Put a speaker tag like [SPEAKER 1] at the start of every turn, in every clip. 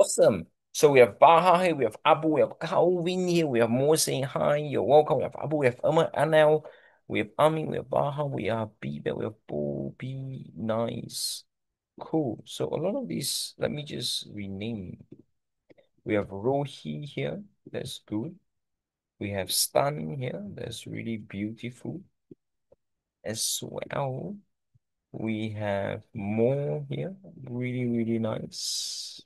[SPEAKER 1] Awesome. So we have Baha here, we have Abu, we have Calvin here, we have Mo saying hi, you're welcome. We have Abu, we have Ahmad, Anel, we have Amin, we have Baha, we have Biba, we have Bobby, nice. Cool. So a lot of these, let me just rename. We have Rohi here, that's good. We have Stan here, that's really beautiful as well. We have Mo here, really, really nice.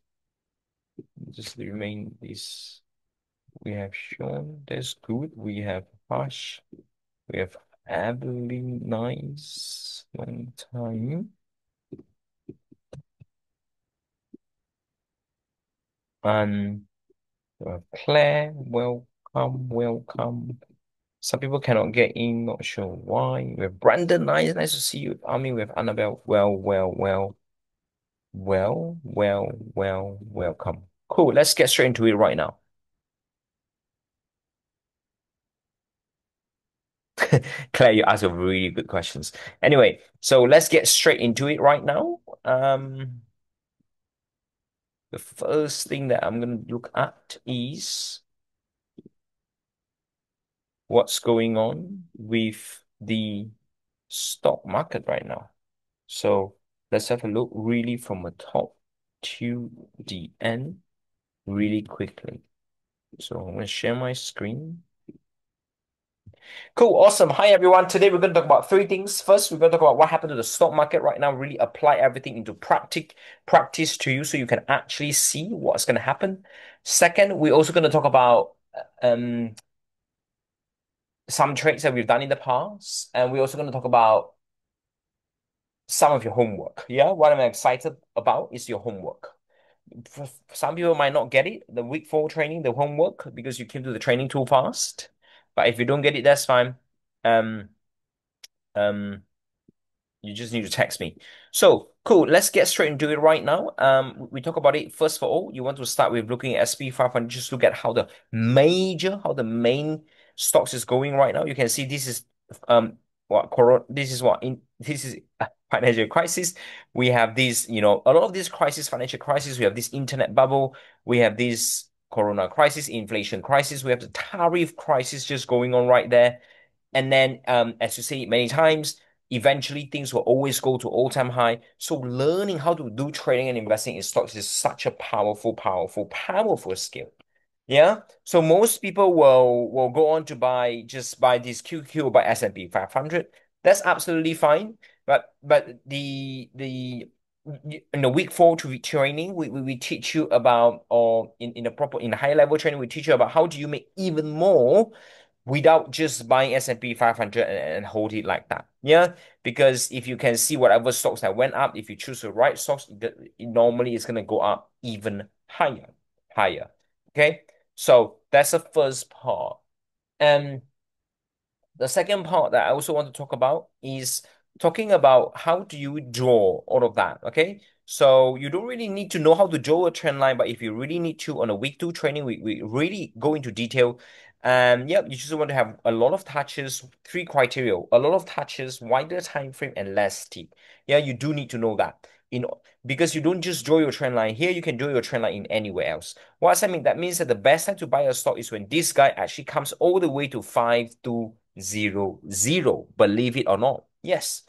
[SPEAKER 1] Just remain this. We have Sean, that's good. We have Hush. We have Adeline, nice. Long time. And Claire, welcome, welcome. Some people cannot get in, not sure why. We have Brandon, nice to see you. I mean, we have Annabelle, welcome. Cool, let's get straight into it right now. Claire, you ask a really good questions. Anyway, so let's get straight into it right now. The first thing that I'm going to look at is what's going on with the stock market right now. So let's have a look really from the top to the end really quickly. So I'm going to share my screen. Cool, awesome. Hi everyone. Today we're going to talk about three things. First, we're going to talk about what happened to the stock market right now, really apply everything into practice to you so you can actually see what's going to happen. Second, we're also going to talk about um some trades that we've done in the past, and we're also going to talk about some of your homework. Yeah, what I'm excited about is your homework. Some people might not get it, the week four training, the homework, because you came to the training too fast. But if you don't get it, that's fine. Um, um, You just need to text me. So cool. Let's get straight into it right now. We talk about it first of all. You want to start with looking at SP 500. Just look at how the main stocks is going right now. You can see this is what corona. This is a financial crisis. We have this, a lot of this crisis, financial crisis. We have this internet bubble. We have this corona crisis, inflation crisis. We have the tariff crisis just going on right there. And then, as you say many times, eventually things will always go to all-time high. So learning how to do trading and investing in stocks is such a powerful skill. Yeah. So most people will go on to buy this QQ by S&P 500. That's absolutely fine. But the in the week four to training, we teach you about, or in the high level training, we teach you about how do you make even more without just buying S&P 500 and hold it like that. Yeah, because if you can see whatever stocks that went up, if you choose the right stocks, normally it's going to go up even higher. Okay, so that's the first part. And the second part that I also want to talk about is talking about how do you draw all of that. Okay. So you don't really need to know how to draw a trend line, but if you really need to on a week two training, we really go into detail. Yeah, you just want to have a lot of touches, three criteria, a lot of touches, wider time frame, and less steep. Yeah, you do need to know that. Because you don't just draw your trend line here, you can draw your trend line in anywhere else. What does that mean? That means that the best time to buy a stock is when this guy actually comes all the way to 5,200. Believe it or not. Yes.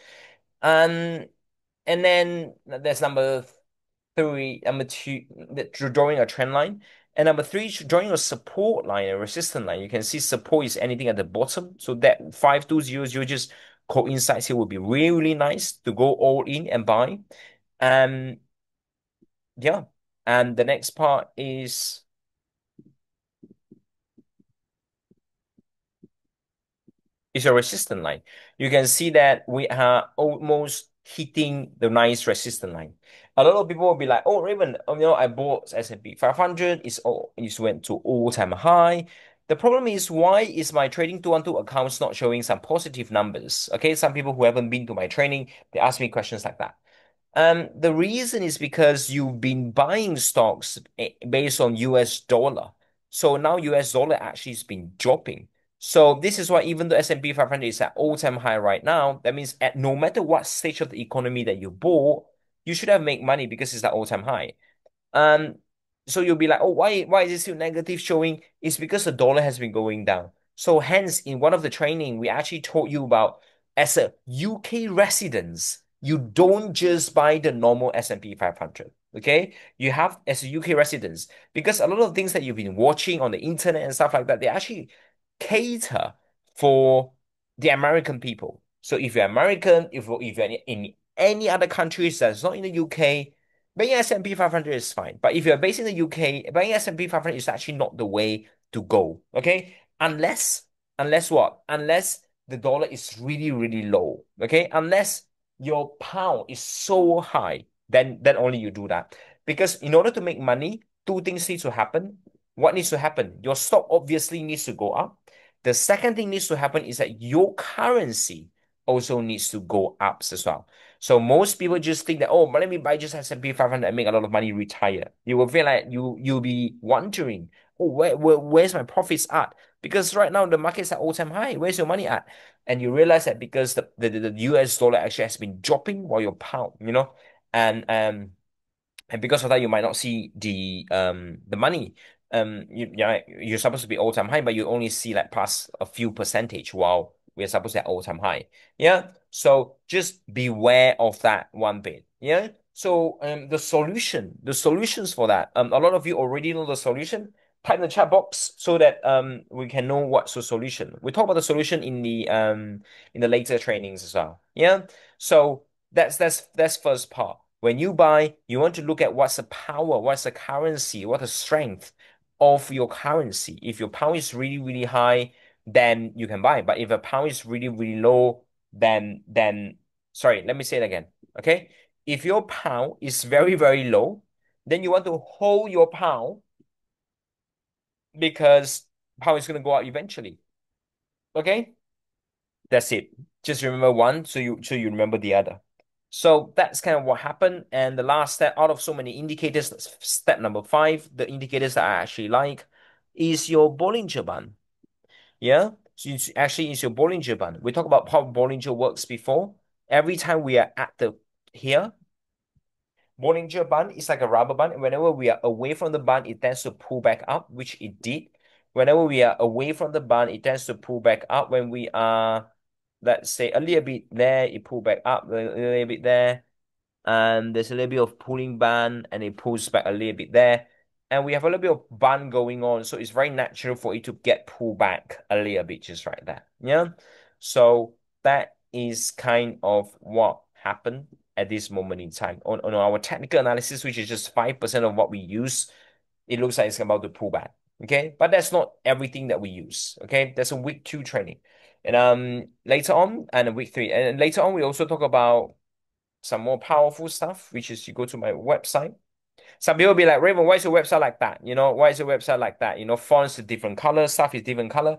[SPEAKER 1] Um, and then there's number three, number two, drawing a trend line. And number three, drawing a support line, a resistance line. You can see support is anything at the bottom. So that 5,200 just coincides here would be really, really nice to go all in and buy. Um, yeah. And the next part is a resistance line. You can see that we are almost hitting the nice resistance line. A lot of people will be like, "Oh, Raven, I bought S&P 500. It's went to all-time high." The problem is, why is my trading 212 accounts not showing some positive numbers? Okay, some people who haven't been to my training, they ask me questions like that. The reason is because you've been buying stocks based on US dollar. So now US dollar actually has been dropping. So this is why even though S&P 500 is at all-time high right now, that means at no matter what stage of the economy that you bought, you should have made money because it's at all-time high. Um, So you'll be like, oh, why is it still negative showing? It's because the dollar has been going down. So hence, in one of the training, we actually told you about as a UK resident, you don't just buy the normal S&P 500. Okay, you have as a UK resident because a lot of things that you've been watching on the internet and stuff like that, they actually cater for the American people. So if you're American, if you're in any other countries that's not in the UK, buying S&P 500 is fine. But if you're based in the UK, buying S&P 500 is actually not the way to go. Okay? Unless what? Unless the dollar is really, really low. Okay? Unless your pound is so high, then only you do that. Because in order to make money, two things need to happen. What needs to happen? Your stock obviously needs to go up. The second thing needs to happen is that your currency also needs to go up as well. So most people just think that, oh, but let me buy just S&P 500 and make a lot of money, retire. You will feel like you'll be wondering, oh, where's my profits at? Because right now the market's at all-time high. Where's your money at? And you realize that because the US dollar actually has been dropping while your pound, and and because of that, you might not see the money. You're supposed to be all time high, but you only see like plus a few percentage while we're supposed to be all time high. Yeah. So just beware of that one bit. Yeah. So the solutions for that. A lot of you already know the solution. Type in the chat box so that we can know what's the solution. We talk about the solution in the later trainings as well. Yeah. So that's first part. When you buy, you want to look at what's the power, what's the currency, what's the strength of your currency. If your pound is really, really high, then you can buy. But if a pound is really, really low, then sorry, let me say it again. Okay. If your pound is very, very low, then you want to hold your pound because pound is going to go up eventually. Okay. That's it. Just remember one so you remember the other. So that's kind of what happened. And the last step out of so many indicators, step number five, the indicators that I actually like is your Bollinger Band. Yeah. So it's actually is your Bollinger Band. We talked about how Bollinger works before. Every time we are at the here, Bollinger Band is like a rubber band. And whenever we are away from the band, it tends to pull back up, which it did. Whenever we are away from the band, it tends to pull back up. When we are, let's say, a little bit there, it pull back up a little bit there, and there's a little bit of pulling band and it pulls back a little bit there. And we have a little bit of band going on. So it's very natural for it to get pulled back a little bit just right there. Yeah. So that is kind of what happened at this moment in time. On our technical analysis, which is just 5% of what we use, it looks like it's about to pull back. Okay. But that's not everything that we use. Okay. That's a week two training. And later on, and a week three. And later on, we also talk about some more powerful stuff, which is you go to my website. Some people be like, Raven, why is your website like that? Why is your website like that? Fonts are different color, stuff is different color.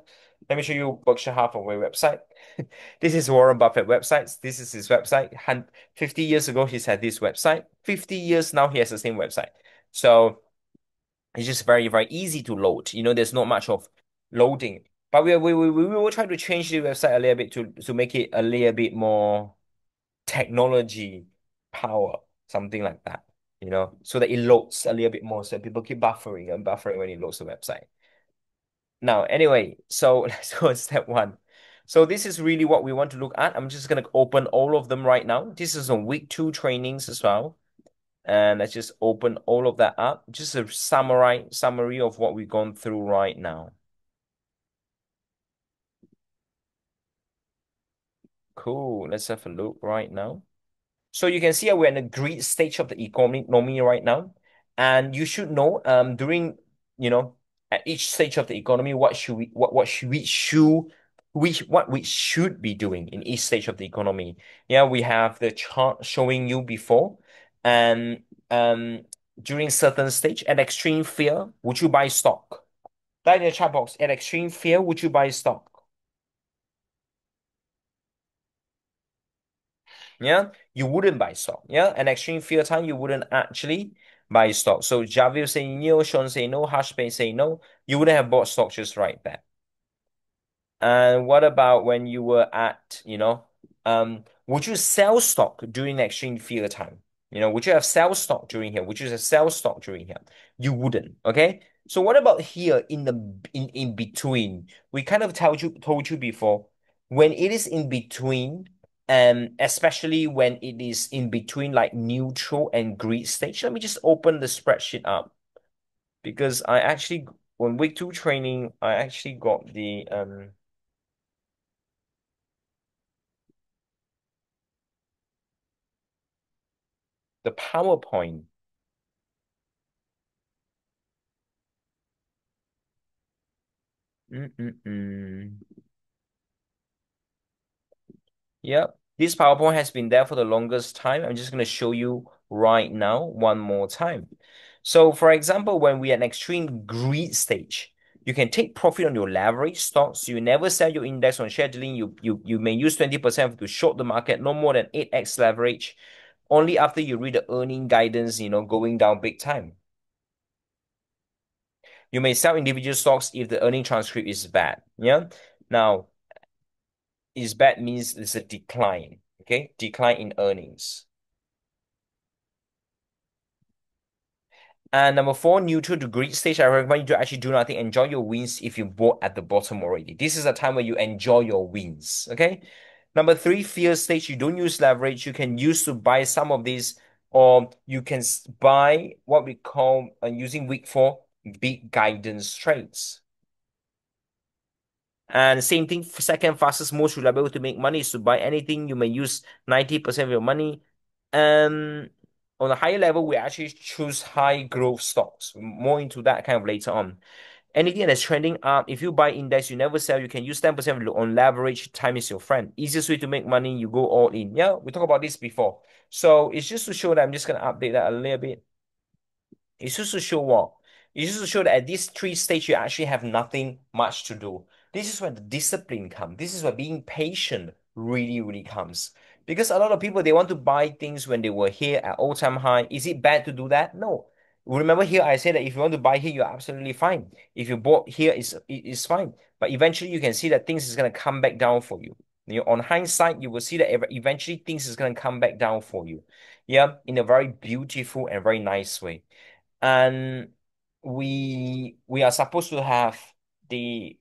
[SPEAKER 1] Let me show you Berkshire Hathaway website. This is Warren Buffett website. This is his website. 50 years ago, he's had this website. 50 years now, he has the same website. So it's just very, very easy to load. There's not much of loading. But we will try to change the website a little bit to make it a little bit more technology power, something like that, so that it loads a little bit more so people keep buffering and buffering when it loads the website. Now, anyway, so let's go to step one. So this is really what we want to look at. I'm just going to open all of them right now. This is on week two trainings as well. And let's just open all of that up. Just a summary of what we've gone through right now. Cool. Let's have a look right now. So you can see we're in a great stage of the economy right now. And you should know during, at each stage of the economy, what we should be doing in each stage of the economy. Yeah, we have the chart showing you before. And during certain stage, at extreme fear, would you buy stock? That in the chat box. At extreme fear, would you buy stock? Yeah, you wouldn't buy stock. Yeah, an extreme fear time, you wouldn't actually buy stock. So Javier say no, Sean say no, Hashpay say no. You wouldn't have bought stock just right there. And what about when you were at, would you sell stock during extreme fear time? Would you have sell stock during here? Would you have sell stock during here? You wouldn't. Okay. So what about here in between? We kind of told you before when it is in between, especially when it is in between like neutral and greed stage. Let me just open the spreadsheet up because I actually on week two training I actually got the PowerPoint. Mm-mm-mm. Yep. This PowerPoint has been there for the longest time. I'm just going to show you right now one more time. So for example, when we are at an extreme greed stage, you can take profit on your leverage stocks. You never sell your index on scheduling. You may use 20% to short the market, no more than 8x leverage. Only after you read the earning guidance, going down big time. You may sell individual stocks if the earning transcript is bad. Yeah. Now, is bad means it's a decline. Okay, decline in earnings. And number four, neutral to greed stage. I recommend you to actually do nothing. Enjoy your wins if you bought at the bottom already. This is a time where you enjoy your wins. Okay. Number three, fear stage. You don't use leverage. You can use to buy some of these, or you can buy what we call using week four big guidance trades. And same thing, second fastest, most reliable to make money is to buy anything. You may use 90% of your money. Um, on a higher level, we actually choose high growth stocks. More into that kind of later on. Anything that's trending up, if you buy index, you never sell, you can use 10% on leverage. Time is your friend. Easiest way to make money, you go all in. Yeah, we talked about this before. So it's just to show that I'm just going to update that a little bit. It's just to show what? It's just to show that at this three stage, you actually have nothing much to do. This is where the discipline comes. This is where being patient really, really comes. Because a lot of people, they want to buy things when they were here at all-time high. Is it bad to do that? No. Remember here, I said that if you want to buy here, you're absolutely fine. If you bought here, it's fine. But eventually, you can see that things is going to come back down for you. On hindsight, you will see that eventually things is going to come back down for you. Yeah, in a very beautiful and very nice way. And we are supposed to have the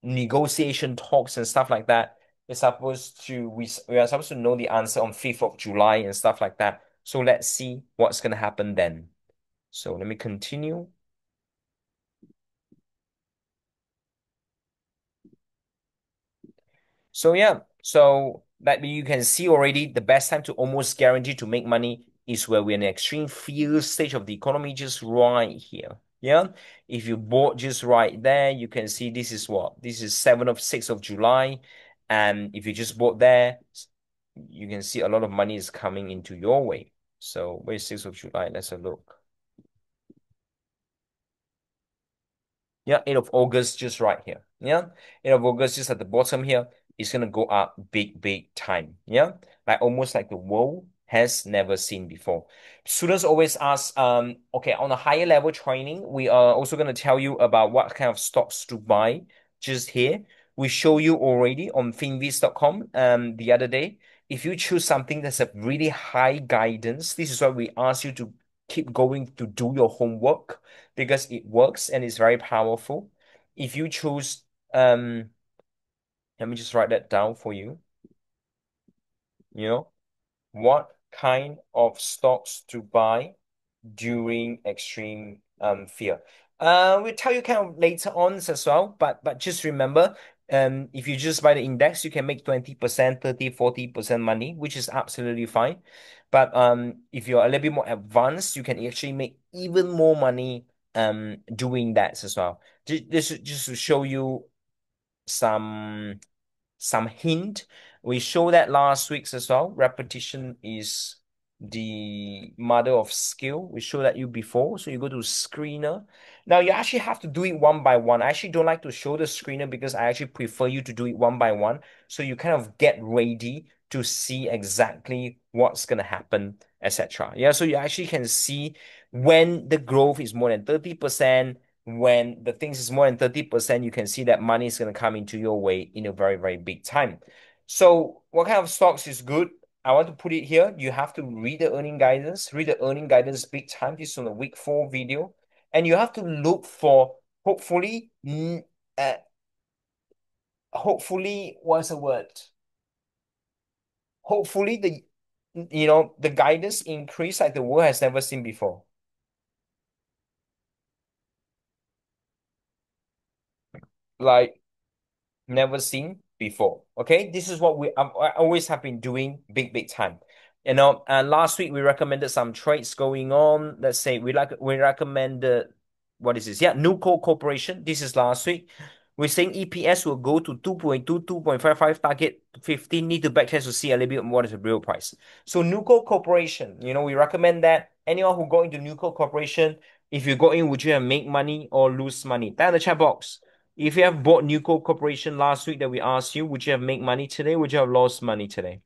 [SPEAKER 1] negotiation talks and stuff like that. We are supposed to know the answer on 5th of July and stuff like that. So let's see what's gonna happen then. So let me continue. So yeah, so that you can see already the best time to almost guarantee to make money is where we're in the extreme fear stage of the economy, just right here. Yeah. If you bought just right there, you can see this is what? This is 6th of July. And if you just bought there, you can see a lot of money is coming into your way. So where's 6th of July? Let's have a look. Yeah, 8th of August, just right here. Yeah, 8th of August, just at the bottom here, it's gonna go up big, big time. Yeah, like almost like the world has never seen before. Students always ask, okay, on a higher level training, we are also gonna tell you about what kind of stocks to buy just here. We show you already on finviz.com the other day. If you choose something that's a really high guidance, this is why we ask you to keep going to do your homework because it works and it's very powerful. If you choose, let me just write that down for you. You know, what kind of stocks to buy during extreme fear. We'll tell you kind of later on as well, but just remember, if you just buy the index, you can make 20%, 30, 40% money, which is absolutely fine. But if you're a little bit more advanced, you can actually make even more money doing that as well. Just to show you some hint. We showed that last week's as well. Repetition is the mother of skill. We showed that you before. So you go to screener. Now you actually have to do it one by one. I actually don't like to show the screener because I actually prefer you to do it one by one. So you kind of get ready to see exactly what's gonna happen, etc. Yeah, so you actually can see when the growth is more than 30%, when the things is more than 30%, you can see that money is going to come into your way in a very, very big time. So what kind of stocks is good? I want to put it here. You have to read the earning guidance, read the earning guidance big time. This is on the week 4 video. And you have to look for hopefully, uh, hopefully, what's the word? Hopefully the guidance increase like the world has never seen before. Like never seen before. Okay, this is what I always have been doing big time. And last week we recommended some trades going on. Let's say we recommended what is this? Yeah, Nuco Corporation. This is last week. We're saying EPS will go to 2.2, 2.55, target 15. Need to backtest to see a little bit what is the real price. So Nuco Corporation, we recommend that anyone who go into Nuco Corporation, if you go in, would you have make money or lose money? Type in the chat box. If you have bought Nuco Corporation last week that we asked you, would you have made money today? Would you have lost money today?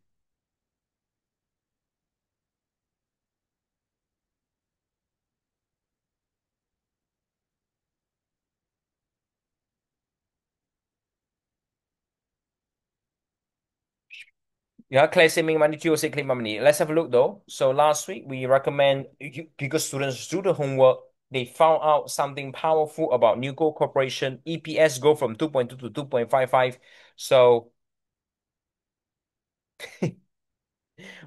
[SPEAKER 1] Yeah, Clay say make money, you say claim money. Let's have a look though. So last week we recommend because students do the homework, they found out something powerful about Nuco Corporation. EPS go from 2.2 to 2.55. So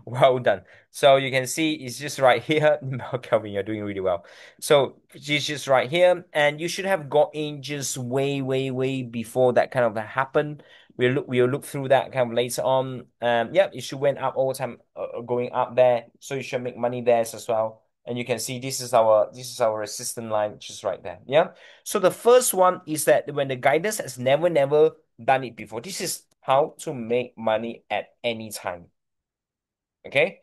[SPEAKER 1] well done. So you can see it's just right here. Kelvin, you're doing really well. So it's just right here, and you should have got in just way before that kind of happened. We'll look through that kind of later on. Yeah, it should went up all the time, going up there. So you should make money there as well. And you can see this is our resistance line, just right there. Yeah. So the first one is that when the guidance has never done it before, this is how to make money at any time. Okay.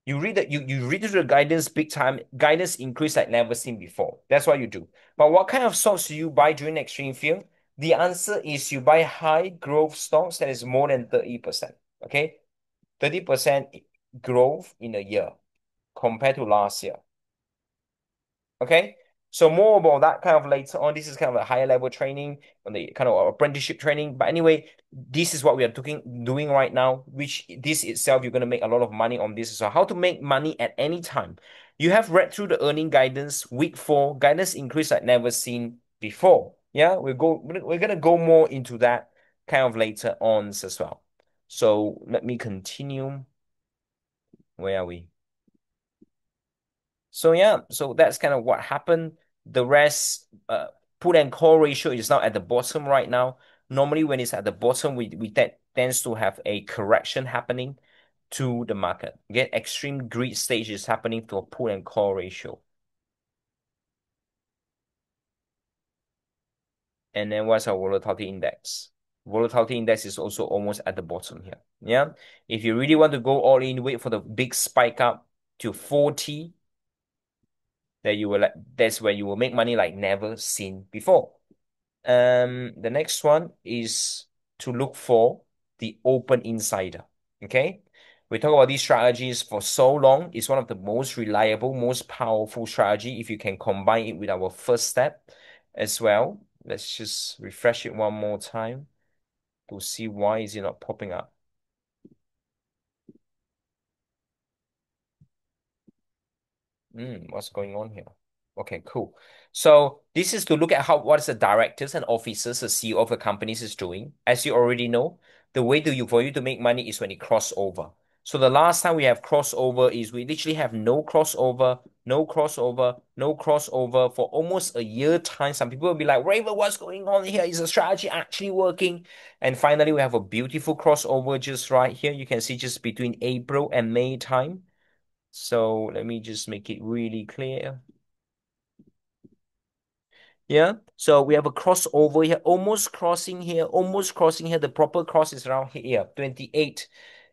[SPEAKER 1] You read through the guidance big time, guidance increase like never seen before. That's what you do. But what kind of stocks do you buy during extreme field? The answer is you buy high growth stocks that is more than 30%. Okay. 30% growth in a year compared to last year. Okay. So more about that kind of later on. This is kind of a higher level training on the kind of apprenticeship training. But anyway, this is what we are doing right now, which this itself, you're going to make a lot of money on this. So how to make money at any time. You have read through the earning guidance, week 4, guidance increase like never seen before. Yeah, we're gonna go more into that kind of later on as well. So let me continue. Where are we? So yeah, so that's kind of what happened. The rest, put and call ratio is now at the bottom right now. Normally, when it's at the bottom, we tends to have a correction happening to the market. Get extreme greed stage is happening to a put and call ratio. And then what's our volatility index? Volatility index is also almost at the bottom here. Yeah. If you really want to go all in, wait for the big spike up to 40, that's when you will make money like never seen before. The next one is to look for the open insider. Okay. We talk about these strategies for so long. It's one of the most reliable, most powerful strategy if you can combine it with our first step as well. Let's just refresh it one more time to see why is it not popping up. What's going on here? Okay, cool. So this is to look at what is the directors and officers, the CEO of the companies is doing. As you already know, the way for you to make money is when it cross over. So the last time we have crossover is we literally have no crossover, no crossover, no crossover for almost a year time. Some people will be like, Raven, what's going on here? Is the strategy actually working? And finally, we have a beautiful crossover just right here. You can see just between April and May time. So let me just make it really clear. Yeah. So we have a crossover here, almost crossing here, almost crossing here. The proper cross is around here, 28,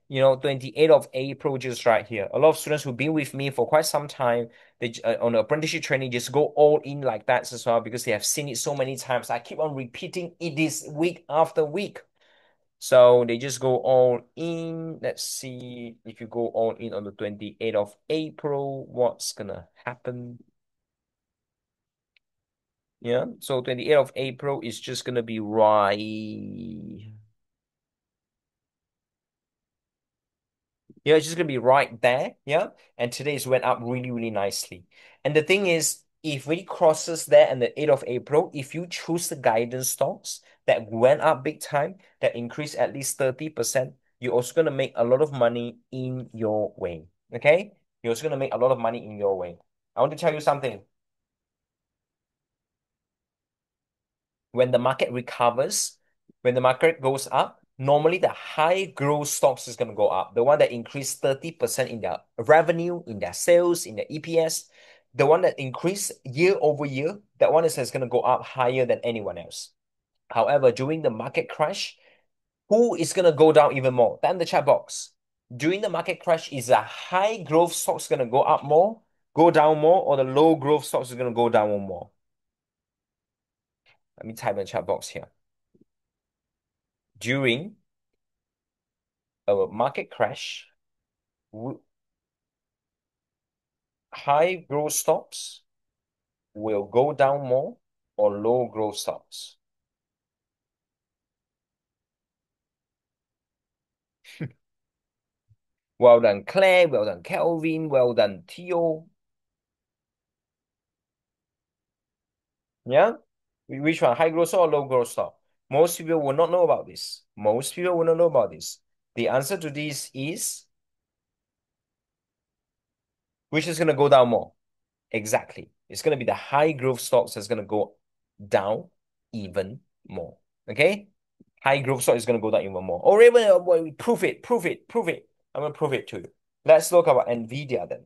[SPEAKER 1] 28 of April, just right here. A lot of students who've been with me for quite some time, they on apprenticeship training just go all in like that as well because they have seen it so many times. I keep on repeating it this week after week. So they just go all in. Let's see if you go all in on the 28th of April, what's gonna happen? Yeah, so 28th of April is just gonna be right. Yeah, it's just gonna be right there. Yeah. And today's went up really, really nicely. And the thing is, if it crosses there on the 8th of April, if you choose the guidance stocks that went up big time, that increased at least 30%, you're also gonna make a lot of money in your way. Okay? You're also gonna make a lot of money in your way. I want to tell you something. When the market recovers, when the market goes up, normally the high growth stocks is going to go up. The one that increased 30% in their revenue, in their sales, in their EPS, the one that increased year over year, that one is going to go up higher than anyone else. However, during the market crash, who is going to go down even more? Than the chat box. During the market crash, is the high growth stocks going to go up more, go down more, or the low growth stocks is going to go down more? Let me type in the chat box here. During a market crash, high growth stocks will go down more or low growth stocks. Well done, Claire. Well done, Kelvin. Well done, Theo. Yeah? Which one? High growth stock or low growth stock? Most people will not know about this. Most people will not know about this. The answer to this is which is going to go down more? Exactly. It's going to be the high growth stocks that's going to go down even more. Okay? High growth stock is going to go down even more. Or even prove it, prove it, prove it. I'm going to prove it to you. Let's look about Nvidia then.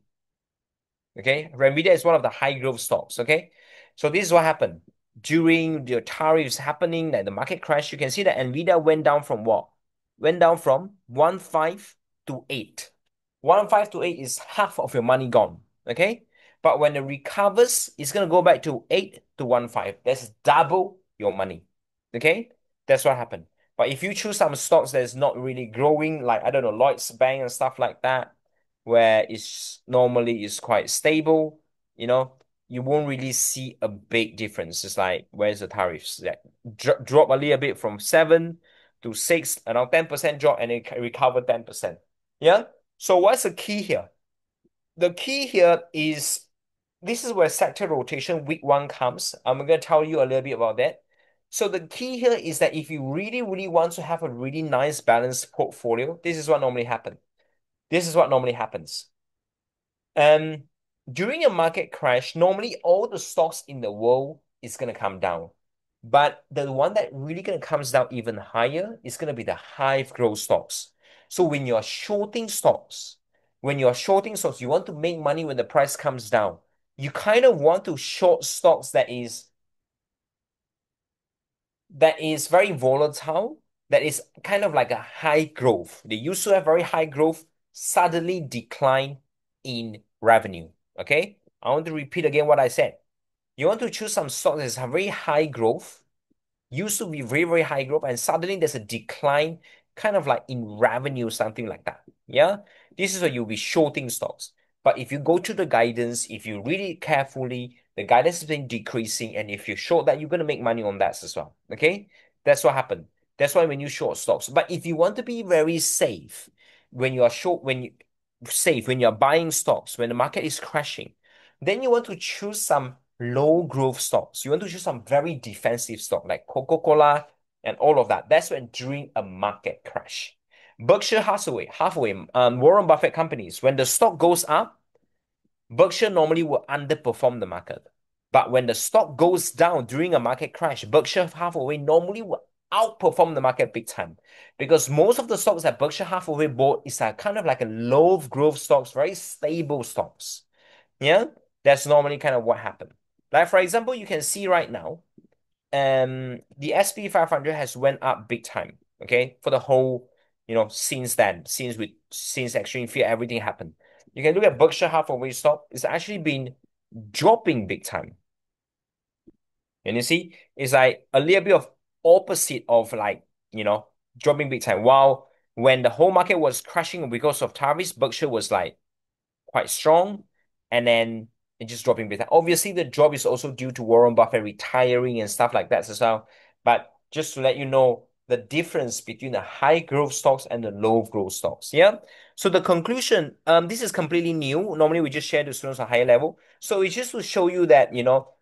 [SPEAKER 1] Okay? Nvidia is one of the high growth stocks. Okay? So this is what happened. During the tariffs happening, like the market crash, you can see that Nvidia went down from what? Went down from 1.5 to 8. 1.5 to 8 is half of your money gone. Okay? But when it recovers, it's going to go back to 8 to 1.5. That's double your money. Okay? That's what happened. But if you choose some stocks that's not really growing, like I don't know, Lloyd's Bank and stuff like that, where it's normally is quite stable, you won't really see a big difference. It's like where's the tariffs that drop a little bit from 7 to 6, around 10% drop, and it recover 10%. Yeah. So what's the key here? The key here is this is where sector rotation week one comes. I'm going to tell you a little bit about that. So the key here is that if you really, really want to have a really nice balanced portfolio, this is what normally happens. This is what normally happens. Um, During a market crash, normally all the stocks in the world is going to come down. But the one that really going to comes down even higher is going to be the high growth stocks. So when you're shorting stocks, you want to make money when the price comes down. You kind of want to short stocks that is very volatile, that is kind of like a high growth. They used to have very high growth, suddenly decline in revenue. Okay? I want to repeat again what I said. You want to choose some stock that has very high growth, used to be very, very high growth, and suddenly there's a decline, kind of like in revenue, something like that. Yeah. This is where you'll be shorting stocks. But if you go to the guidance, if you read it carefully, the guidance has been decreasing. And if you short that, you're going to make money on that as well. Okay. That's what happened. That's why when you short stocks. But if you want to be very safe, when you are short, when you safe, when you're buying stocks, when the market is crashing, then you want to choose some low growth stocks. You want to choose some very defensive stock like Coca-Cola and all of that. That's when during a market crash. Berkshire Hathaway, Warren Buffett companies, when the stock goes up, Berkshire normally will underperform the market. But when the stock goes down during a market crash, Berkshire Hathaway normally will outperform the market big time. Because most of the stocks that Berkshire Hathaway bought is kind of like a low growth stocks, very stable stocks. Yeah, that's normally kind of what happened. Like for example, you can see right now, the SP 500 has went up big time. Okay, for the whole, since then, since extreme fear, everything happened. You can look at Berkshire Hathaway stock. It's actually been dropping big time. And you see, it's like a little bit of opposite of like, dropping big time. While when the whole market was crashing because of tariffs, Berkshire was like quite strong, and then it just dropping bit. Obviously, the drop is also due to Warren Buffett retiring and stuff like that as well. But just to let you know, the difference between the high growth stocks and the low growth stocks. Yeah. So the conclusion, this is completely new. Normally we just share to students at higher level. So it's just to show you that,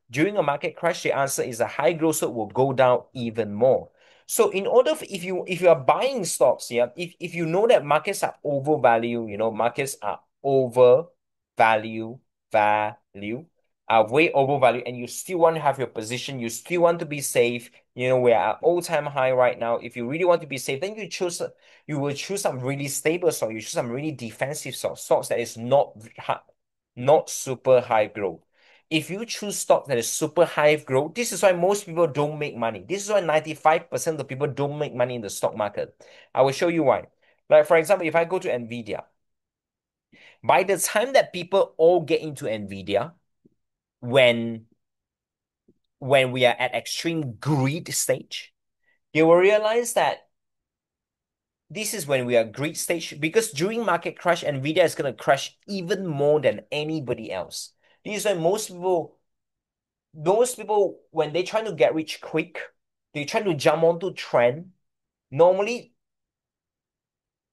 [SPEAKER 1] during a market crash, the answer is a high growth stock will go down even more. So in order for, if you are buying stocks, yeah, if you know that markets are overvalued, markets are overvalue value are way overvalued, and you still want to have your position, you still want to be safe. We're at all-time high right now. If you really want to be safe, then you will choose some really stable stock. You choose some really defensive stocks that is not super high growth. If you choose stock that is super high growth, this is why most people don't make money. This is why 95% of people don't make money in the stock market. I will show you why. Like, for example, if I go to Nvidia, by the time that people all get into Nvidia, when we are at extreme greed stage, you will realize that this is when we are greed stage, because during market crash, Nvidia is going to crash even more than anybody else. This is why most people, when they try to get rich quick, they try to jump onto trend. Normally,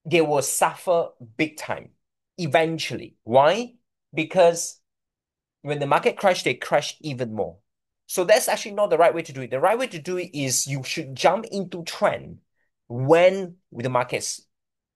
[SPEAKER 1] they will suffer big time eventually. Why? Because when the market crash, they crash even more. So that's actually not the right way to do it. The right way to do it is you should jump into trend when the market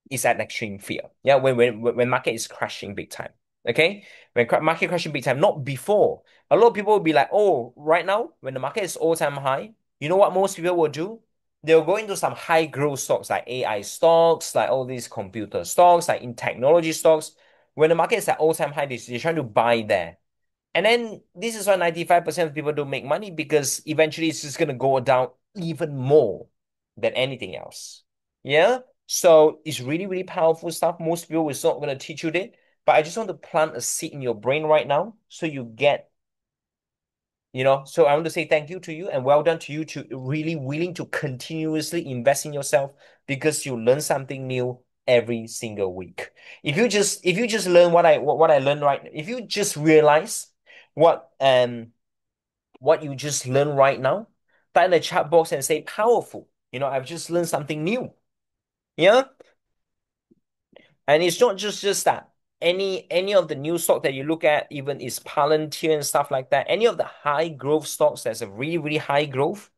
[SPEAKER 1] is at extreme fear. Yeah, when market is crashing big time. Okay, when market crashing big time, not before. A lot of people will be like, oh, right now when the market is all-time high, you know what most people will do? They'll go into some high growth stocks like AI stocks, like all these computer stocks, like in technology stocks. When the market is at all-time high, they're trying to buy there. And then this is why 95% of people don't make money, because eventually it's just going to go down even more than anything else. Yeah. So it's really, really powerful stuff. Most people is not going to teach you that. But I just want to plant a seed in your brain right now so you get, so I want to say thank you to you and well done to you to really willing to continuously invest in yourself, because you learn something new every single week. If you just learn what I learned, right, if you just realize what you just learned right now, type in the chat box and say powerful. I've just learned something new. Yeah. And it's not just that. Any of the new stock that you look at, even is Palantir and stuff like that, any of the high growth stocks that's a really, really high growth,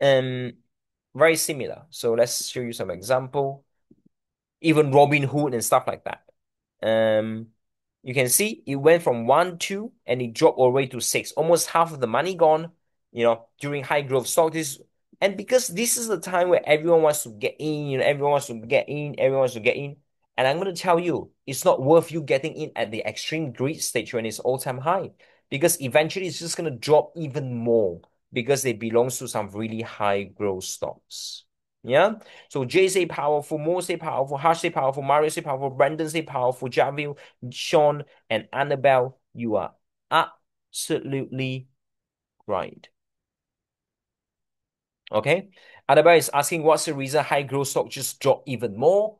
[SPEAKER 1] um, very similar. So let's show you some example. Even Robinhood and stuff like that. Um, you can see it went from 1, 2, and it dropped all the way to 6. Almost half of the money gone, during high growth stock. And because this is the time where everyone wants to get in, everyone wants to get in, everyone wants to get in. And I'm going to tell you, it's not worth you getting in at the extreme greed stage when it's all-time high, because eventually it's just going to drop even more because it belongs to some really high growth stocks. Yeah. So Jay say powerful, Mo say powerful, Harsh say powerful, Mario say powerful, Brandon say powerful, Javil, Sean, and Annabelle, you are absolutely right. Okay. Annabelle is asking what's the reason high growth stock just drop even more?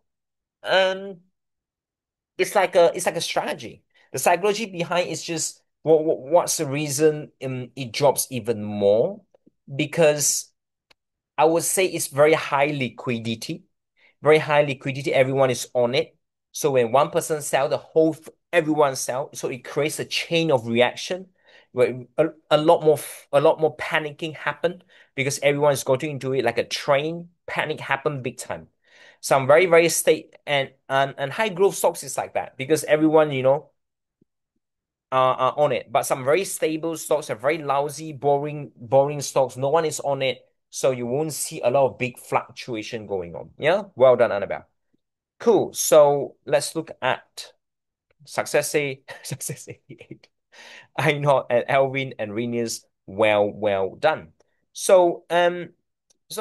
[SPEAKER 1] Um, it's like a strategy. The psychology behind is just what's the reason it drops even more? Because I would say it's very high liquidity. Very high liquidity. Everyone is on it. So when one person sell, everyone sell. So it creates a chain of reaction where a lot more panicking happen, because everyone is going into it like a train. Panic happen big time. Some very, very state and high growth stocks is like that, because everyone, are on it. But some very stable stocks are very lousy, boring stocks. No one is on it. So you won't see a lot of big fluctuation going on. Yeah. Well done, Annabelle. Cool. So let's look at success say success 88. I know, and Elvin and Renius. Well done. So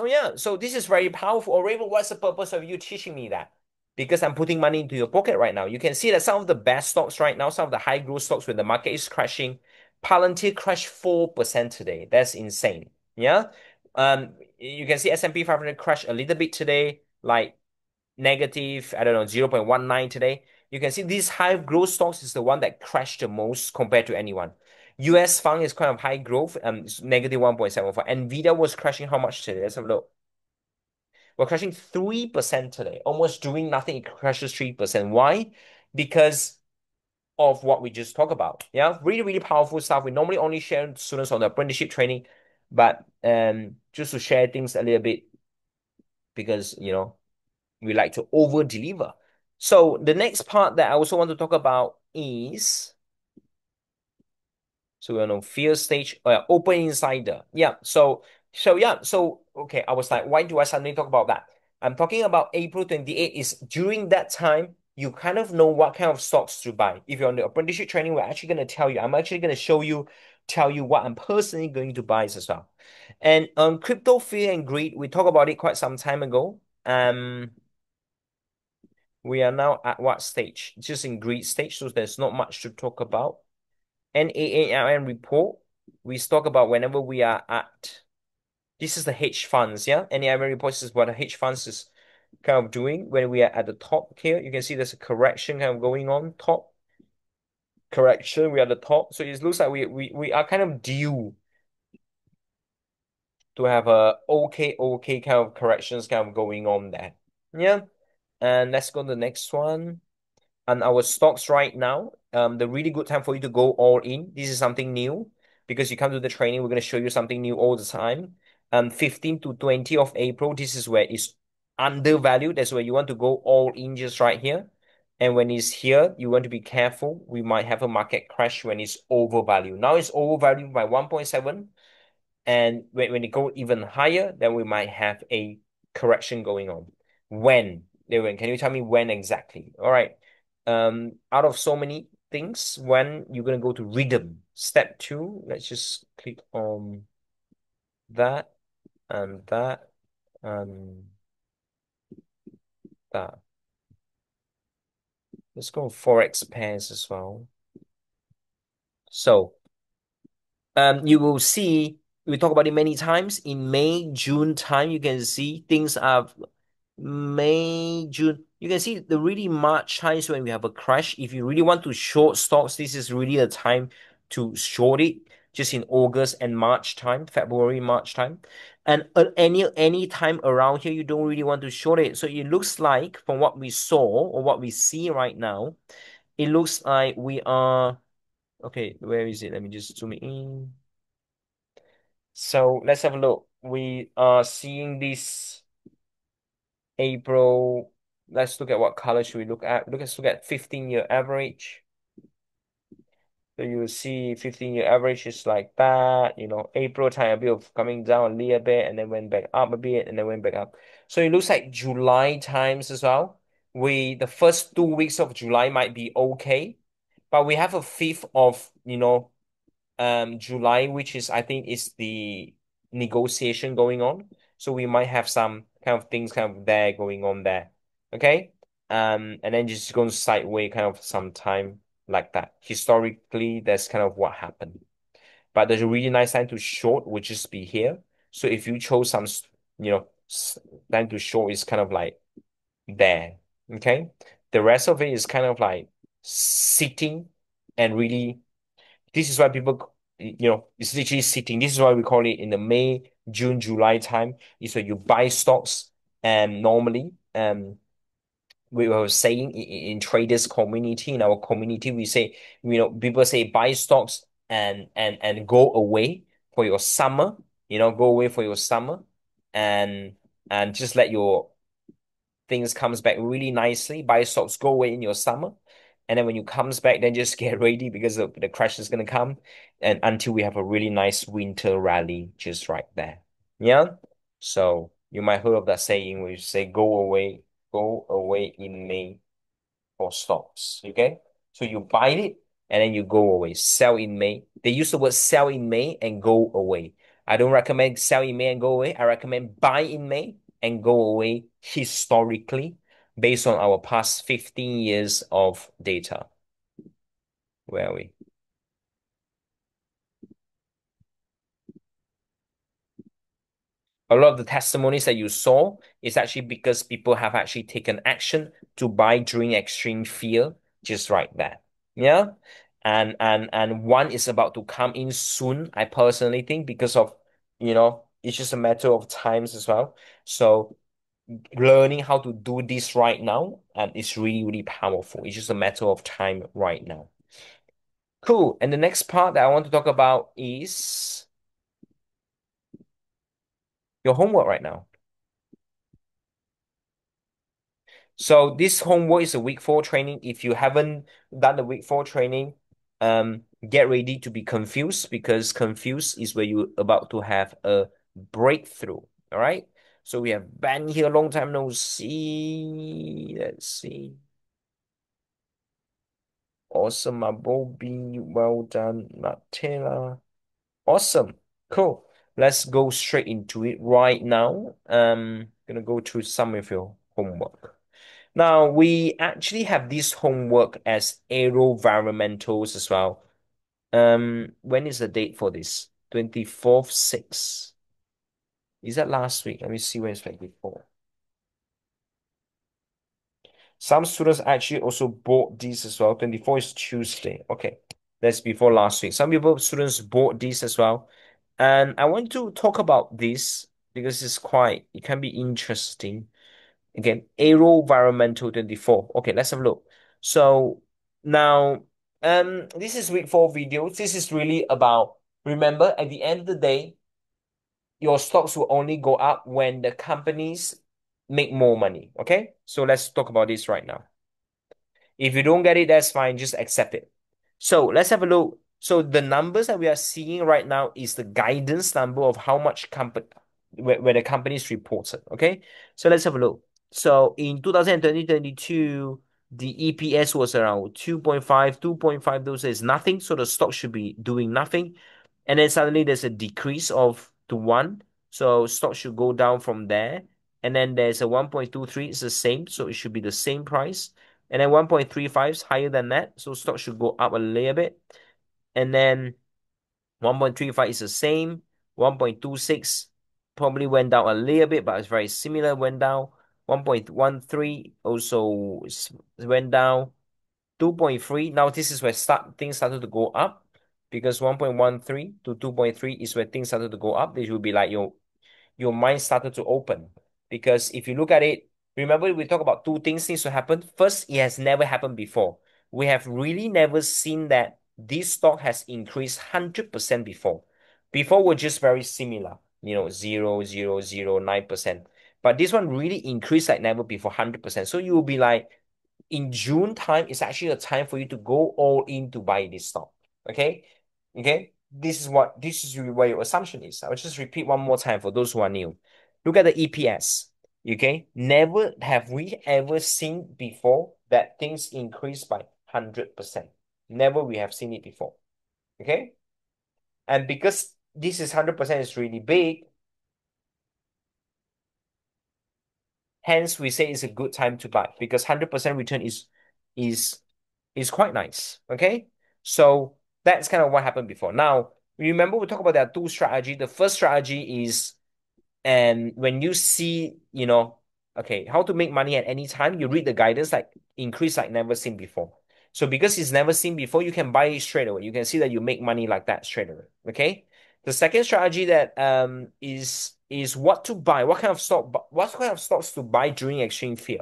[SPEAKER 1] yeah, so this is very powerful. Or Raven, what's the purpose of you teaching me that? Because I'm putting money into your pocket right now. You can see that some of the best stocks right now, some of the high growth stocks when the market is crashing, Palantir crashed 4% today. That's insane. Yeah. You can see S&P 500 crash a little bit today, like negative, I don't know, 0.19 today. You can see these high growth stocks is the one that crashed the most compared to anyone. US fund is kind of high growth, it's negative 1.74. Nvidia was crashing how much today? Let's have a look. We're crashing 3% today, almost doing nothing. It crashes 3%. Why? Because of what we just talked about. Yeah, really, really powerful stuff. We normally only share students on the apprenticeship training, but just to share things a little bit because we like to over deliver. So the next part that I also want to talk about is so we're on field stage, open insider. Yeah. So okay, I was like, why do I suddenly talk about that? I'm talking about April 28 is during that time, you kind of know what kind of stocks to buy. If you're on the apprenticeship training, we're actually going to tell you, I'm actually going to show you, tell you what I'm personally going to buy as well. And crypto fear and greed, we talked about it quite some time ago. We are now at what stage? Just in greed stage, so there's not much to talk about. NAALN report, we talk about whenever we are at, this is the hedge funds, yeah? NAALN report is what the hedge funds is kind of doing. When we are at the top here, you can see there's a correction kind of going on, top correction, we are at the top. So it looks like we are kind of due to have a okay kind of corrections kind of going on there. Yeah. And let's go to the next one. And our stocks right now, the really good time for you to go all in. This is something new because you come to the training, we're going to show you something new all the time. 15 to 20 of April, this is where it's undervalued. That's where you want to go all in just right here. And when it's here, you want to be careful. We might have a market crash when it's overvalued. Now it's overvalued by 1.7. And when it go even higher, then we might have a correction going on. When? Lewin, can you tell me when exactly? All right. Out of so many things, when you're gonna go to rhythm. Step two, let's just click on that and that and that. Let's go Forex pairs as well. So you will see we talk about it many times in May, June time. You can see things are May, June. You can see the really March times when we have a crash. If you really want to short stocks, this is really the time to short it. Just in August and March time, February, March time, and any time around here, you don't really want to short it. So it looks like from what we saw or what we see right now, it looks like we are okay. Where is it? Let me just zoom it in. So let's have a look. We are seeing this April. Let's look at what color should we look at. Let's look at 15-year average. So you will see 15-year average is like that. April time a bit of coming down a little bit and then went back up a bit and then went back up. So it looks like July times as well. The first 2 weeks of July might be okay, but we have a fifth of July, which is I think is the negotiation going on. So we might have some kind of things kind of there going on there. Okay. And then just going sideways kind of some time like that. Historically, that's kind of what happened. But there's a really nice time to short would just be here. So if you chose some, time to short is kind of like there. Okay. The rest of it is kind of like sitting and really this is why people, it's literally sitting. This is why we call it in the May, June, July time. Is where you buy stocks and normally, we were saying in traders community, in our community, we say, people say buy stocks and go away for your summer, go away for your summer and just let your things comes back really nicely. Buy stocks, go away in your summer. And then when you comes back, then just get ready because the crash is gonna come. And until we have a really nice winter rally just right there. Yeah. So you might heard of that saying where you say go away in May for stocks. Okay. So you buy it and then you go away. Sell in May. They use the word sell in May and go away. I don't recommend sell in May and go away. I recommend buy in May and go away historically based on our past 15 years of data. Where are we? A lot of the testimonies that you saw is actually because people have actually taken action to buy during extreme fear, just right there. Yeah. And one is about to come in soon, I personally think, because of, it's just a matter of times as well. So learning how to do this right now, and it's really, really powerful. It's just a matter of time right now. Cool. And the next part that I want to talk about is your homework right now. So this homework is a week four training. If you haven't done the week four training, get ready to be confused because confused is where you're about to have a breakthrough. All right. So we have Ben here, long time no see. Let's see. Awesome, my Bobby. Well done, Nutella. Awesome. Cool. Let's go straight into it right now. Gonna go through some of your homework. Now, we actually have this homework as environmentals as well. When is the date for this? 24th, 6. Is that last week? Let me see when it's 24. Some students actually also bought these as well. 24 is Tuesday. Okay. That's before last week. Some people, students bought these as well. And I want to talk about this because it can be interesting. Again, environmental 24. Okay, let's have a look. So now, this is week four videos. This is really about, remember, at the end of the day, your stocks will only go up when the companies make more money. Okay, so let's talk about this right now. If you don't get it, that's fine. Just accept it. So let's have a look. So the numbers that we are seeing right now is the guidance number of how much company where the companies reported. Okay. So let's have a look. So in 2022, the EPS was around 2.5, 2.5. Those is nothing. So the stock should be doing nothing. And then suddenly there's a decrease of to one. So stock should go down from there. And then there's a 1.23, it's the same. So it should be the same price. And then 1.35 is higher than that. So stock should go up a little bit. And then 1.35 is the same. 1.26 probably went down a little bit, but it's very similar, went down. 1.13 also went down. 2.3. Now this is where things started to go up because 1.13 to 2.3 is where things started to go up. This will be like your mind started to open. Because if you look at it, remember we talk about two things needs to happen. First, it has never happened before. We have really never seen that this stock has increased 100% before. Before were just very similar, 0.0009%. But this one really increased like never before 100%. So you will be like, in June time, it's actually a time for you to go all in to buy this stock. Okay. Okay. This is really what your assumption is. I'll just repeat one more time for those who are new. Look at the EPS. Okay. Never have we ever seen before that things increase by 100%. Never we have seen it before. Okay. And because this is 100% is really big, hence we say it's a good time to buy because 100% return is is quite nice. Okay. So that's kind of what happened before. Now, remember we talked about there are two strategy. The first strategy is, and when you see, okay, how to make money at any time, you read the guidance like increase like never seen before. So because it's never seen before, you can buy it straight away. You can see that you make money like that straight away. Okay. The second strategy that is what to buy, what kind of stocks to buy during extreme fear.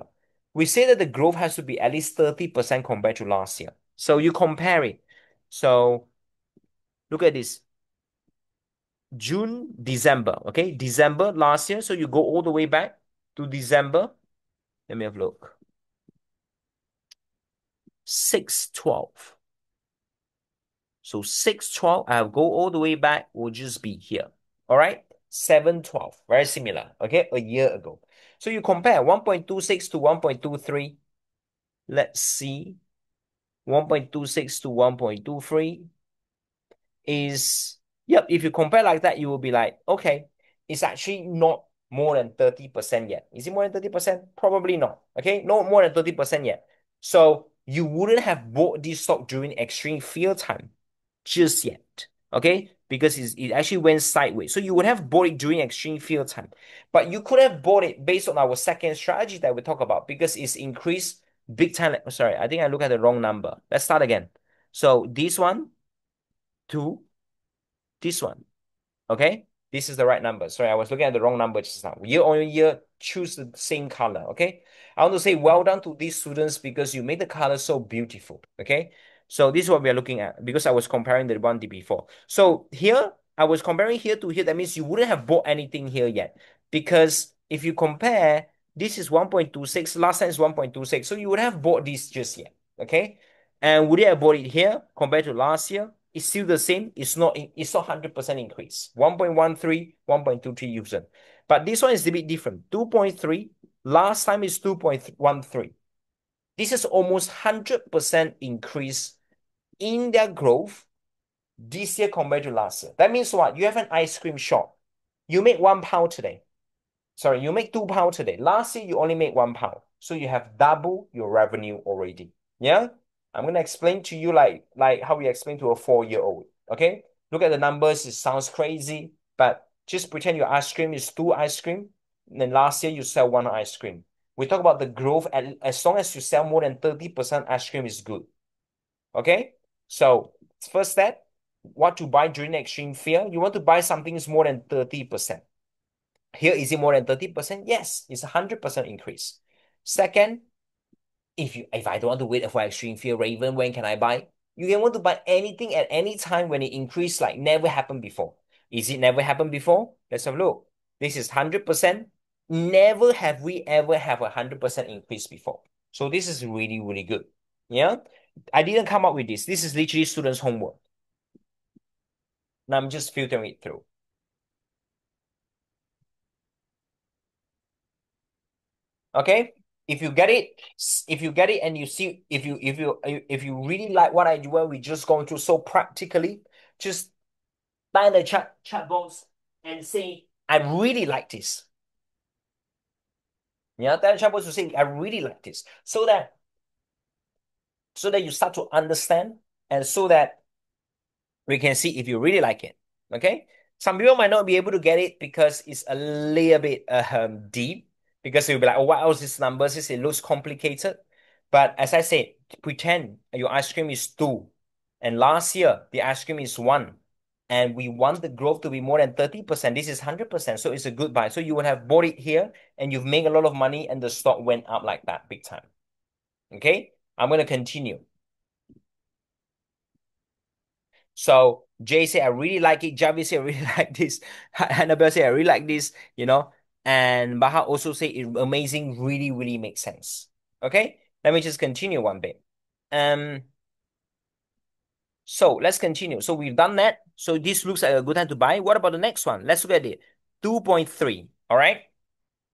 [SPEAKER 1] We say that the growth has to be at least 30% compared to last year. So you compare it. So look at this. June, December. Okay, December last year. So you go all the way back to December. Let me have a look. 6/12. So 6/12, I'll go all the way back, will just be here. All right. 7/12. Very similar. Okay, a year ago. So you compare 1.26 to 1.23. Let's see. 1.26 to 1.23 is, yep, if you compare like that, you will be like, okay, it's actually not more than 30% yet. Is it more than 30%? Probably not. Okay, no more than 30% yet. So you wouldn't have bought this stock during extreme fear time just yet. Okay, because it actually went sideways. So you would have bought it during extreme fear time, but you could have bought it based on our second strategy that we talk about because it's increased big time. Sorry, I think I look at the wrong number. Let's start again. So this one, two, this one. Okay. This is the right number. Sorry, I was looking at the wrong number just now. Year on year, choose the same color. Okay. I want to say well done to these students because you made the color so beautiful. Okay. So this is what we are looking at because I was comparing the one day before. So here, I was comparing here to here. That means you wouldn't have bought anything here yet because if you compare, this is 1.26. Last time is 1.26. So you would have bought this just yet. Okay. And would you have bought it here compared to last year? It's still the same. It's not 100% increase. 1.13, 1.23 user. But this one is a bit different. 2.3. Last time is 2.13. This is almost 100% increase in their growth this year compared to last year. That means what? You have an ice cream shop. You make £1 today. Sorry, you make £2 today. Last year, you only made £1. So you have double your revenue already. Yeah? I'm going to explain to you like how we explain to a 4-year-old. Okay? Look at the numbers. It sounds crazy, but just pretend your ice cream is 2 ice cream. And then last year, you sell 1 ice cream. We talk about the growth. As long as you sell more than 30% ice cream is good. Okay? So, first step, what to buy during extreme fear? You want to buy something is more than 30%. Here, is it more than 30%? Yes, it's a 100% increase. Second, if I don't want to wait for extreme fear, Raven, when can I buy? You can want to buy anything at any time when it increase like never happened before. Is it never happened before? Let's have a look. This is 100%. Never have we ever have a 100% increase before. So this is really, really good. Yeah. I didn't come up with this. This is literally students' homework. Now I'm just filtering it through. Okay. If you get it and you see if you really like what I do, what we just going through so practically, just type in the chat box and say I really like this. Yeah, type in the chat box to say I really like this, so that you start to understand and so that we can see if you really like it. Okay. Some people might not be able to get it because it's a little bit deep because you'll be like, oh, what else is numbers? It looks complicated. But as I said, pretend your ice cream is 2. And last year, the ice cream is 1. And we want the growth to be more than 30%. This is 100%. So it's a good buy. So you would have bought it here and you've made a lot of money and the stock went up like that big time. Okay. I'm going to continue. So Jay said, I really like it. Javi said, I really like this. Annabelle said, I really like this. And Baha also said, it amazing, really, really makes sense. Okay, let me just continue one bit. Um, so let's continue. So we've done that. So this looks like a good time to buy. What about the next one? Let's look at it. 2.3. All right.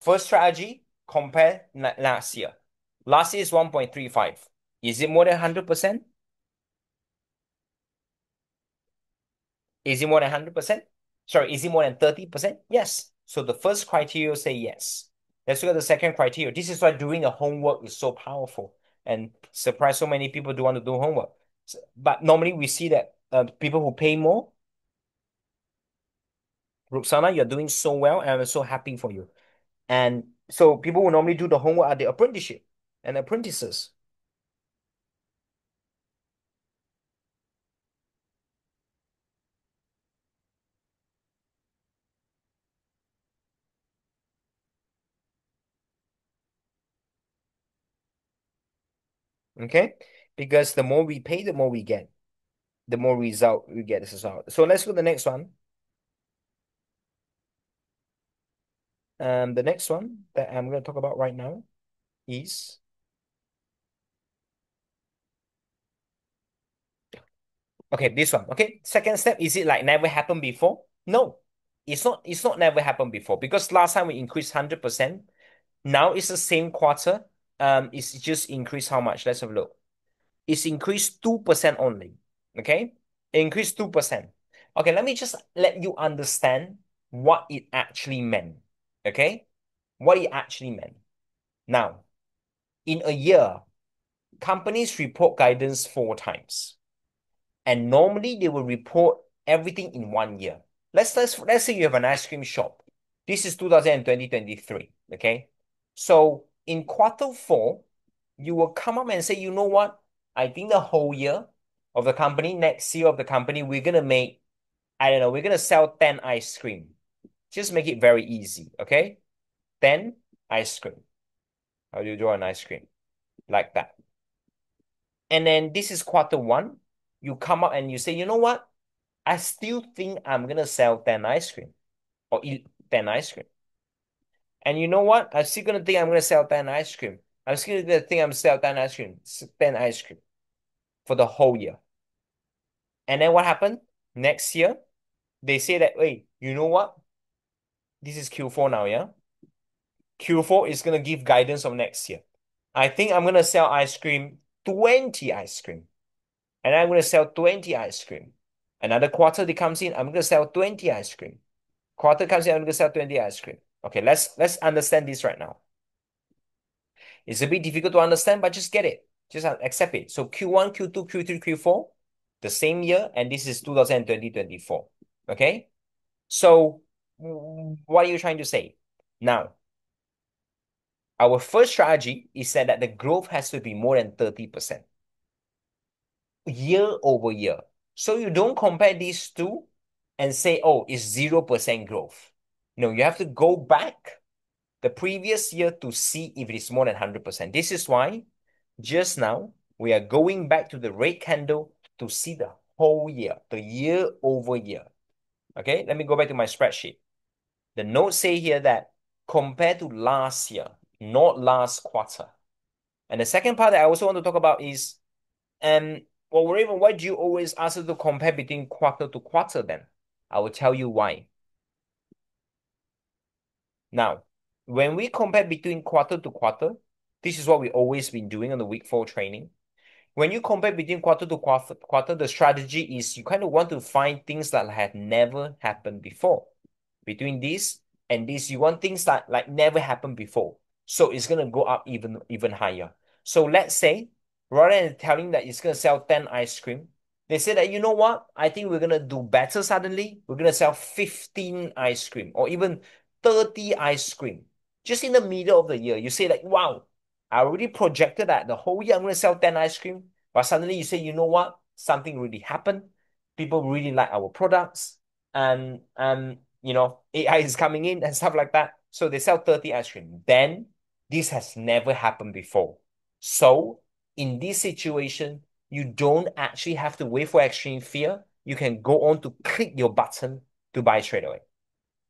[SPEAKER 1] First strategy, compare last year. Last year is 1.35. Is it more than 100%? Is it more than 100%? Sorry, is it more than 30%? Yes. So the first criteria say yes. Let's look at the second criteria. This is why doing the homework is so powerful and surprise so many people do want to do homework. But normally we see that people who pay more, Roxana, you're doing so well and I'm so happy for you. And so people who normally do the homework are the apprenticeship and apprentices. Okay? Because the more we pay, the more we get. The more result we get as a result. So let's look at the next one. The next one that I'm going to talk about right now is okay, this one. Okay, second step, is it like never happened before? No, it's not never happened before because last time we increased 100%. Now it's the same quarter. It's just increased how much? Let's have a look. It's increased 2% only. Okay, increased 2%. Okay, let me just let you understand what it actually meant. Okay, what it actually meant. Now, in a year, companies report guidance 4 times. And normally they will report everything in 1 year. Let's say you have an ice cream shop. This is 2023. Okay. So in quarter 4, you will come up and say, you know what? I think the whole year of the company, next year of the company, we're gonna make, I don't know, we're gonna sell 10 ice cream. Just make it very easy, okay? Then ice cream. How do you draw an ice cream? Like that. And then this is quarter one. You come up and you say, you know what? I still think I'm gonna sell 10 ice cream or eat 10 ice cream. And you know what? I'm still gonna think I'm gonna sell 10 ice cream. I'm still gonna think I'm sell 10 ice cream, 10 ice cream for the whole year. And then what happened? Next year, they say that, wait, you know what? This is Q4 now, yeah? Q4 is gonna give guidance of next year. I think I'm gonna sell ice cream, 20 ice cream. And I'm gonna sell 20 ice cream. Another quarter that comes in, I'm gonna sell 20 ice cream. Quarter comes in, I'm gonna sell 20 ice cream. Okay, let's understand this right now. It's a bit difficult to understand, but just get it. Just accept it. So Q1, Q2, Q3, Q4, the same year, and this is 2024. Okay? So what are you trying to say? Now, our first strategy is said that the growth has to be more than 30% year over year. So you don't compare these two and say, oh, it's 0% growth. No, you have to go back the previous year to see if it is more than 100%. This is why just now we are going back to the red candle to see the whole year, the year over year. Okay, let me go back to my spreadsheet. The notes say here that compared to last year, not last quarter. And the second part that I also want to talk about is, well, Raven, why do you always ask us to compare between quarter to quarter then? I will tell you why. Now, when we compare between quarter to quarter, this is what we always been doing on the week 4 training. When you compare between quarter to quarter, the strategy is you kind of want to find things that have never happened before. Between this and this, you want things that like never happened before. So it's gonna go up even higher. So let's say rather than telling that it's gonna sell 10 ice cream, they say that you know what? I think we're gonna do better suddenly. We're gonna sell 15 ice cream or even 30 ice cream. Just in the middle of the year, you say like, wow, I already projected that the whole year I'm gonna sell 10 ice cream, but suddenly you say, you know what? Something really happened. People really like our products, and AI is coming in and stuff like that. So they sell 30 ice cream. Then this has never happened before. So in this situation, you don't actually have to wait for extreme fear. You can go on to click your button to buy straight away.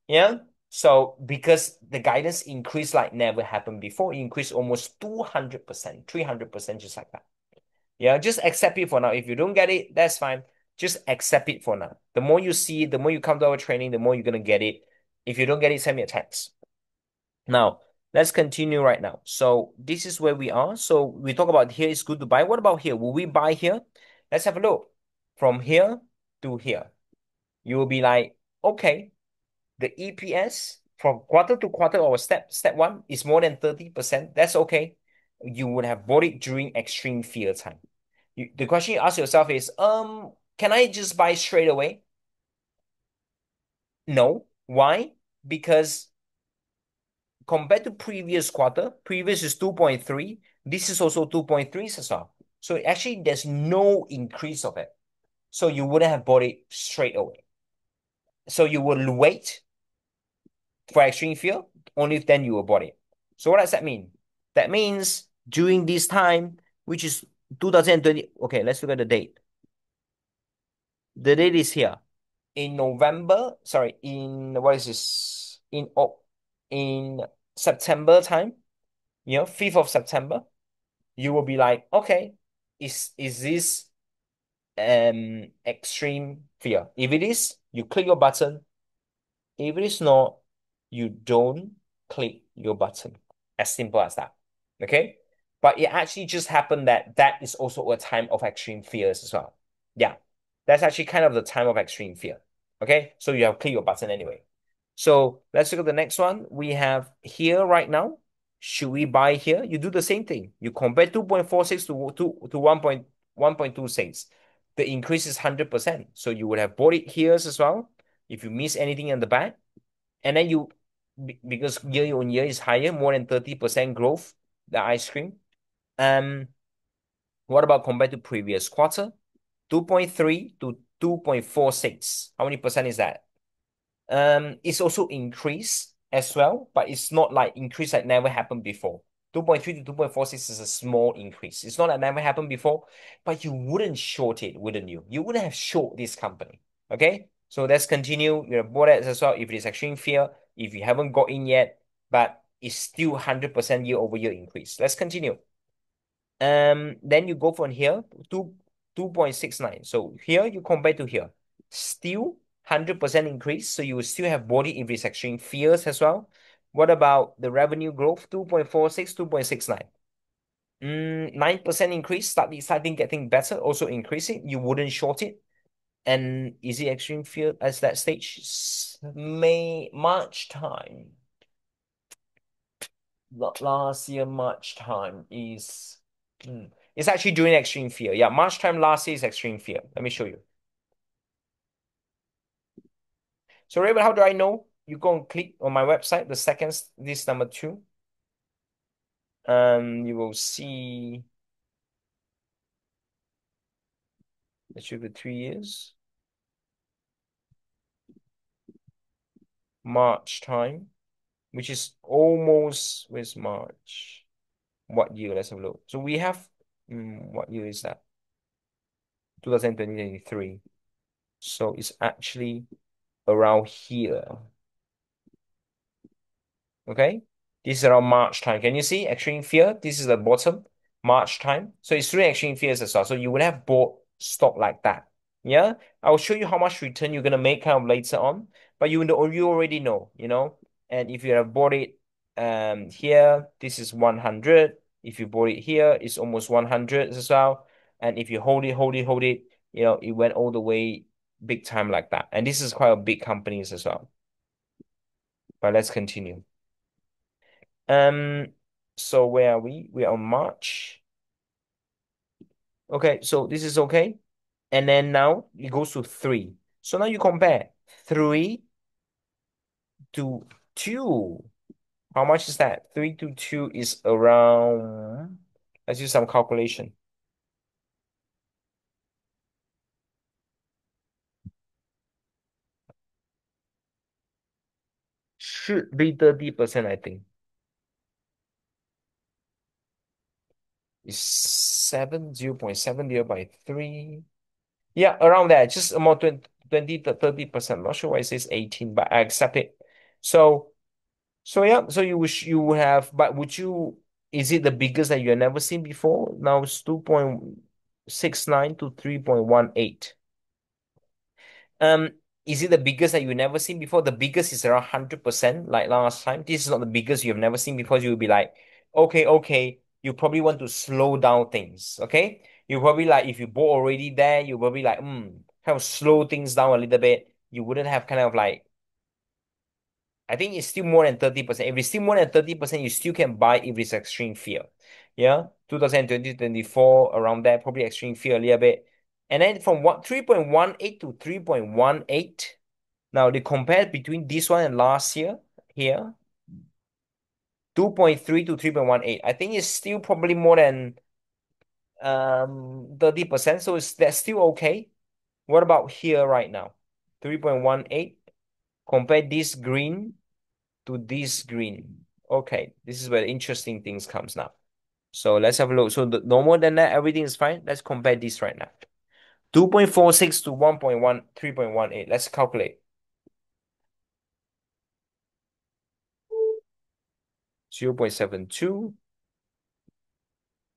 [SPEAKER 1] Yeah. So because the guidance increased like never happened before, it increased almost 200%, 300%, just like that. Yeah, just accept it for now. If you don't get it, that's fine. Just accept it for now. The more you see, the more you come to our training, the more you're gonna get it. If you don't get it, send me a text. Now, let's continue right now. So this is where we are. So we talk about here is good to buy. What about here? Will we buy here? Let's have a look. From here to here, you will be like, okay, the EPS from quarter to quarter or step one is more than 30%. That's okay. You would have bought it during extreme fear time. The question you ask yourself is, can I just buy straight away? No. Why? Because compared to previous quarter, previous is 2.3. This is also 2.3 as well. So actually, there's no increase of it. So you wouldn't have bought it straight away. So you will wait for extreme fear, only then you will bought it. So what does that mean? That means during this time, which is 2020. Okay, let's look at the date. The date is here. In November, sorry, in what is this? In September time, 5th of September, you will be like, okay, is this extreme fear? If it is, you click your button. If it is not, you don't click your button. As simple as that. Okay? But it actually just happened that that is also a time of extreme fears as well. Yeah. That's actually kind of the time of extreme fear. Okay? So you have click your button anyway. So let's look at the next one. We have here right now. Should we buy here? You do the same thing. You compare 2.46 to 1.26. The increase is 100%. So you would have bought it here as well. If you miss anything in the back, and then because year on year is higher, more than 30% growth, the ice cream. What about compared to previous quarter? 2.3 to 2.46. How many percent is that? It's also increased as well, but it's not like increase that never happened before. 2.3 to 2.46 is a small increase. It's not that never happened before, but you wouldn't short it, wouldn't you? You wouldn't have short this company. Okay, so let's continue. You're bought it as well if it is extreme fear, if you haven't got in yet, but it's still 100% year over year increase. Let's continue. Then you go from here to 2.69. So here you compare to here, still 100% increase. So you will still have body if it's extreme fears as well. What about the revenue growth? 2.46, 2.69. 9% increase, starting getting better, also increasing. You wouldn't short it. And is it extreme fear at that stage? March time. Last year, March time is it's actually during extreme fear. Yeah, March time last year is extreme fear. Let me show you. So, Raven, how do I know? You go and click on my website, the second, this number two. You will see it should be 3 years. March time, which is almost with March. What year? Let's have a look. So we have what year is that? 2023. So it's actually around here. Okay, this is around March time. Can you see extreme fear? This is the bottom, March time. So it's through extreme fears as well. So you would have bought stock like that. Yeah, I'll show you how much return you're gonna make kind of later on. But you already know, you know. And if you have bought it here, this is 100. If you bought it here, it's almost 100 as well. And if you hold it, you know, it went all the way big time like that. And this is quite a big companies as well. But let's continue. Um, so where are we? We are on March. Okay, so this is okay. And then now it goes to 3. So now you compare 3 to 2. How much is that? 3 to 2 is around, let's do some calculation. Should be 30%, I think. It's 0.7 divided by 3. Yeah, around that, just about 20 to 30%. Not sure why it says 18, but I accept it. So yeah, so you would have, but would you, is it the biggest that you have never seen before? Now it's 2.69 to 3.18. Um, is it the biggest that you've never seen before? The biggest is around 100%, like last time. This is not the biggest you've never seen because you'll be like, okay, you probably want to slow down things, okay? You probably like, if you bought already there, you probably like, kind of slow things down a little bit. You wouldn't have kind of like, I think it's still more than 30%. If it's still more than 30%, you still can buy if it's extreme fear. Yeah, 2020, 24, around there, probably extreme fear a little bit. And then from what 3.18 to 3.18. Now they compare between this one and last year here, 2.3 to 3.18. I think it's still probably more than 30%. So that's still okay. What about here right now? 3.18. Compare this green to this green. Okay, this is where the interesting things comes now. So let's have a look. So no more than that, everything is fine. Let's compare this right now. 2.46 to 3.18. Let's calculate. 0.72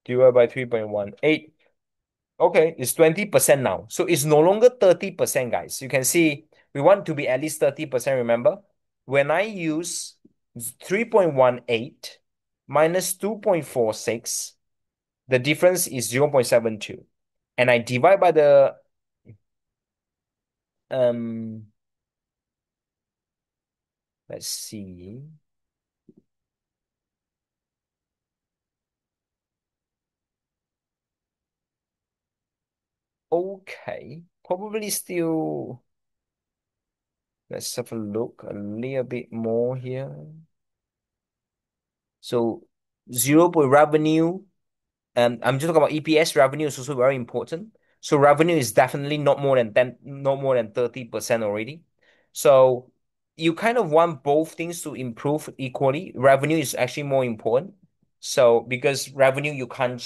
[SPEAKER 1] divided by 3.18. Okay, it's 20% now. So it's no longer 30%, guys. You can see we want to be at least 30%, remember? When I use 3.18 minus 2.46, the difference is 0.72. And I divide by the um let's see. Okay, probably still let's have a look a little bit more here. So 0 point revenue. I'm just talking about EPS. Revenue is also very important. So revenue is definitely not more than 10, not more than 30% already. So you kind of want both things to improve equally. Revenue is actually more important. So because revenue you can't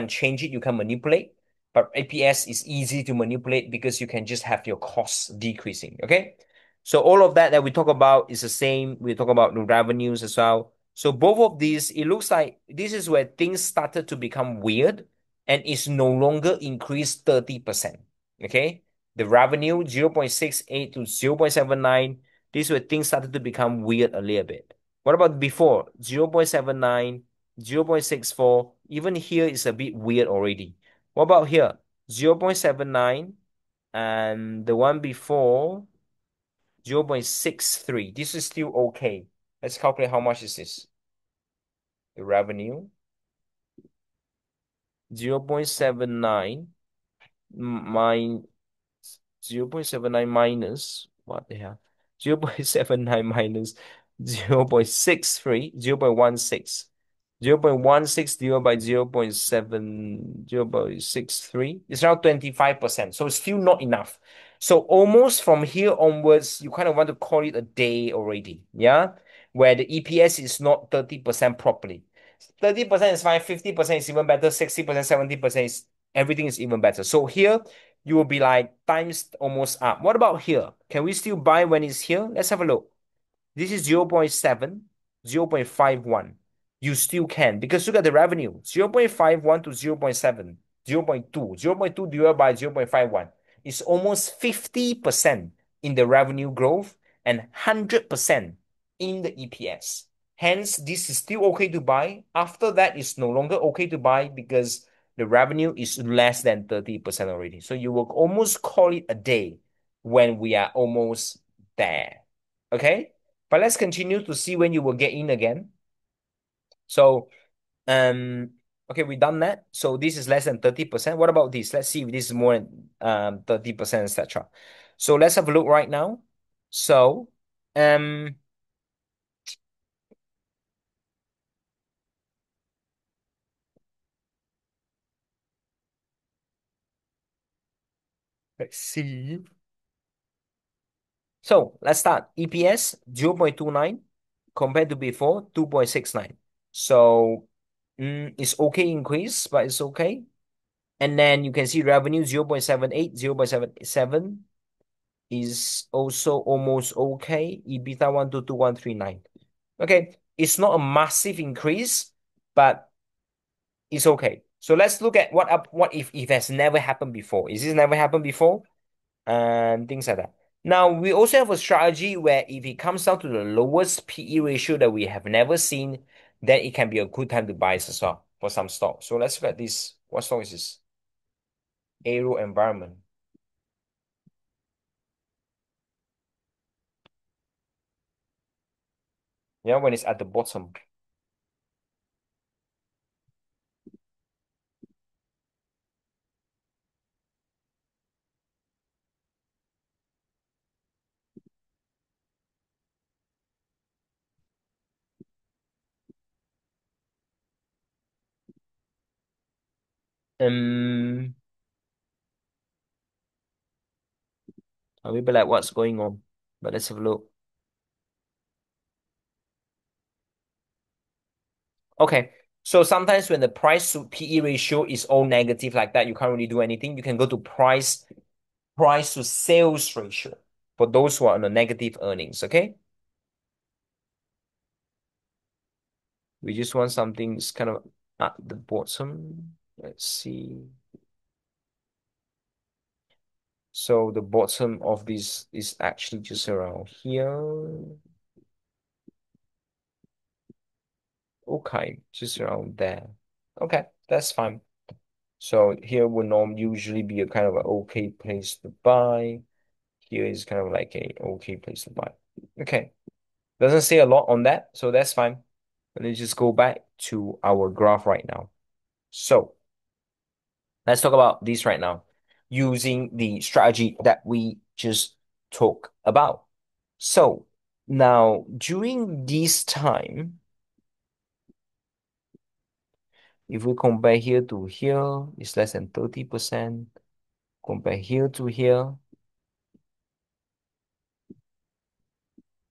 [SPEAKER 1] change it, you can manipulate, but APS is easy to manipulate because you can just have your costs decreasing. Okay. So all of that we talk about is the same. We talk about the revenues as well. So both of these, it looks like this is where things started to become weird and is no longer increased 30%. Okay. The revenue 0.68 to 0.79, this is where things started to become weird a little bit. What about before? 0.79, 0.64, even here is a bit weird already. What about here? 0.79 and the one before 0.63. This is still okay. Let's calculate how much is this. The revenue 0.79 mine 0.79 minus what the hell? 0.79 minus 0.63, 0.16. 0.16 divided by 0.63 is around 25%. So it's still not enough. So almost from here onwards, you kind of want to call it a day already. Yeah. Where the EPS is not 30% properly. 30% is fine, 50% is even better, 60%, 70% is everything is even better. So here you will be like times almost up. What about here? Can we still buy when it's here? Let's have a look. This is 0.7, 0.51. You still can because look at the revenue 0.51 to 0.7, 0.2, 0.2 divided by 0.51. It's almost 50% in the revenue growth and 100% in the EPS. Hence, this is still okay to buy. After that, it's no longer okay to buy because the revenue is less than 30% already. So you will almost call it a day when we are almost there. Okay? But let's continue to see when you will get in again. So, um, okay, we done that. So this is less than 30%. What about this? Let's see if this is more than 30%, etc. So let's have a look right now. So, um, let's see. So let's start. EPS 0.29 compared to before 2.69. So it's okay increase, but it's okay. And then you can see revenue 0.78, 0.77 is also almost okay. EBITDA 122,139. Okay, it's not a massive increase, but it's okay. So let's look at what if it has never happened before. Is this never happened before? And things like that. Now we also have a strategy where if it comes down to the lowest PE ratio that we have never seen, then it can be a good time to buy as well for some stock. So let's look at this. What stock is this? Aero Environment. Yeah, when it's at the bottom. Um, I'll be like, what's going on? But let's have a look. Okay. So sometimes when the price to PE ratio is all negative like that, you can't really do anything. You can go to price to sales ratio for those who are on the negative earnings. Okay. We just want something that's kind of at the bottom. Let's see. So the bottom of this is actually just around here. Okay, just around there. Okay, that's fine. So here would usually be a kind of an okay place to buy. Here is kind of like a okay place to buy. Okay, doesn't say a lot on that, so that's fine. Let's just go back to our graph right now. So let's talk about this right now using the strategy that we just talked about. So now during this time, if we compare here to here, it's less than 30%. Compare here to here,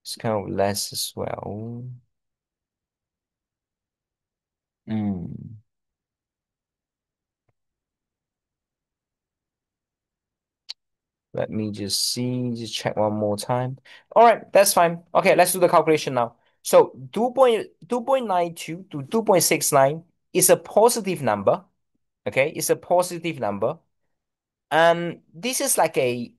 [SPEAKER 1] It's kind of less as well. Mm. Let me just see, just check one more time. All right, that's fine. Okay, let's do the calculation now. So 2.92 to 2.69 is a positive number. Okay, it's a positive number. This is like a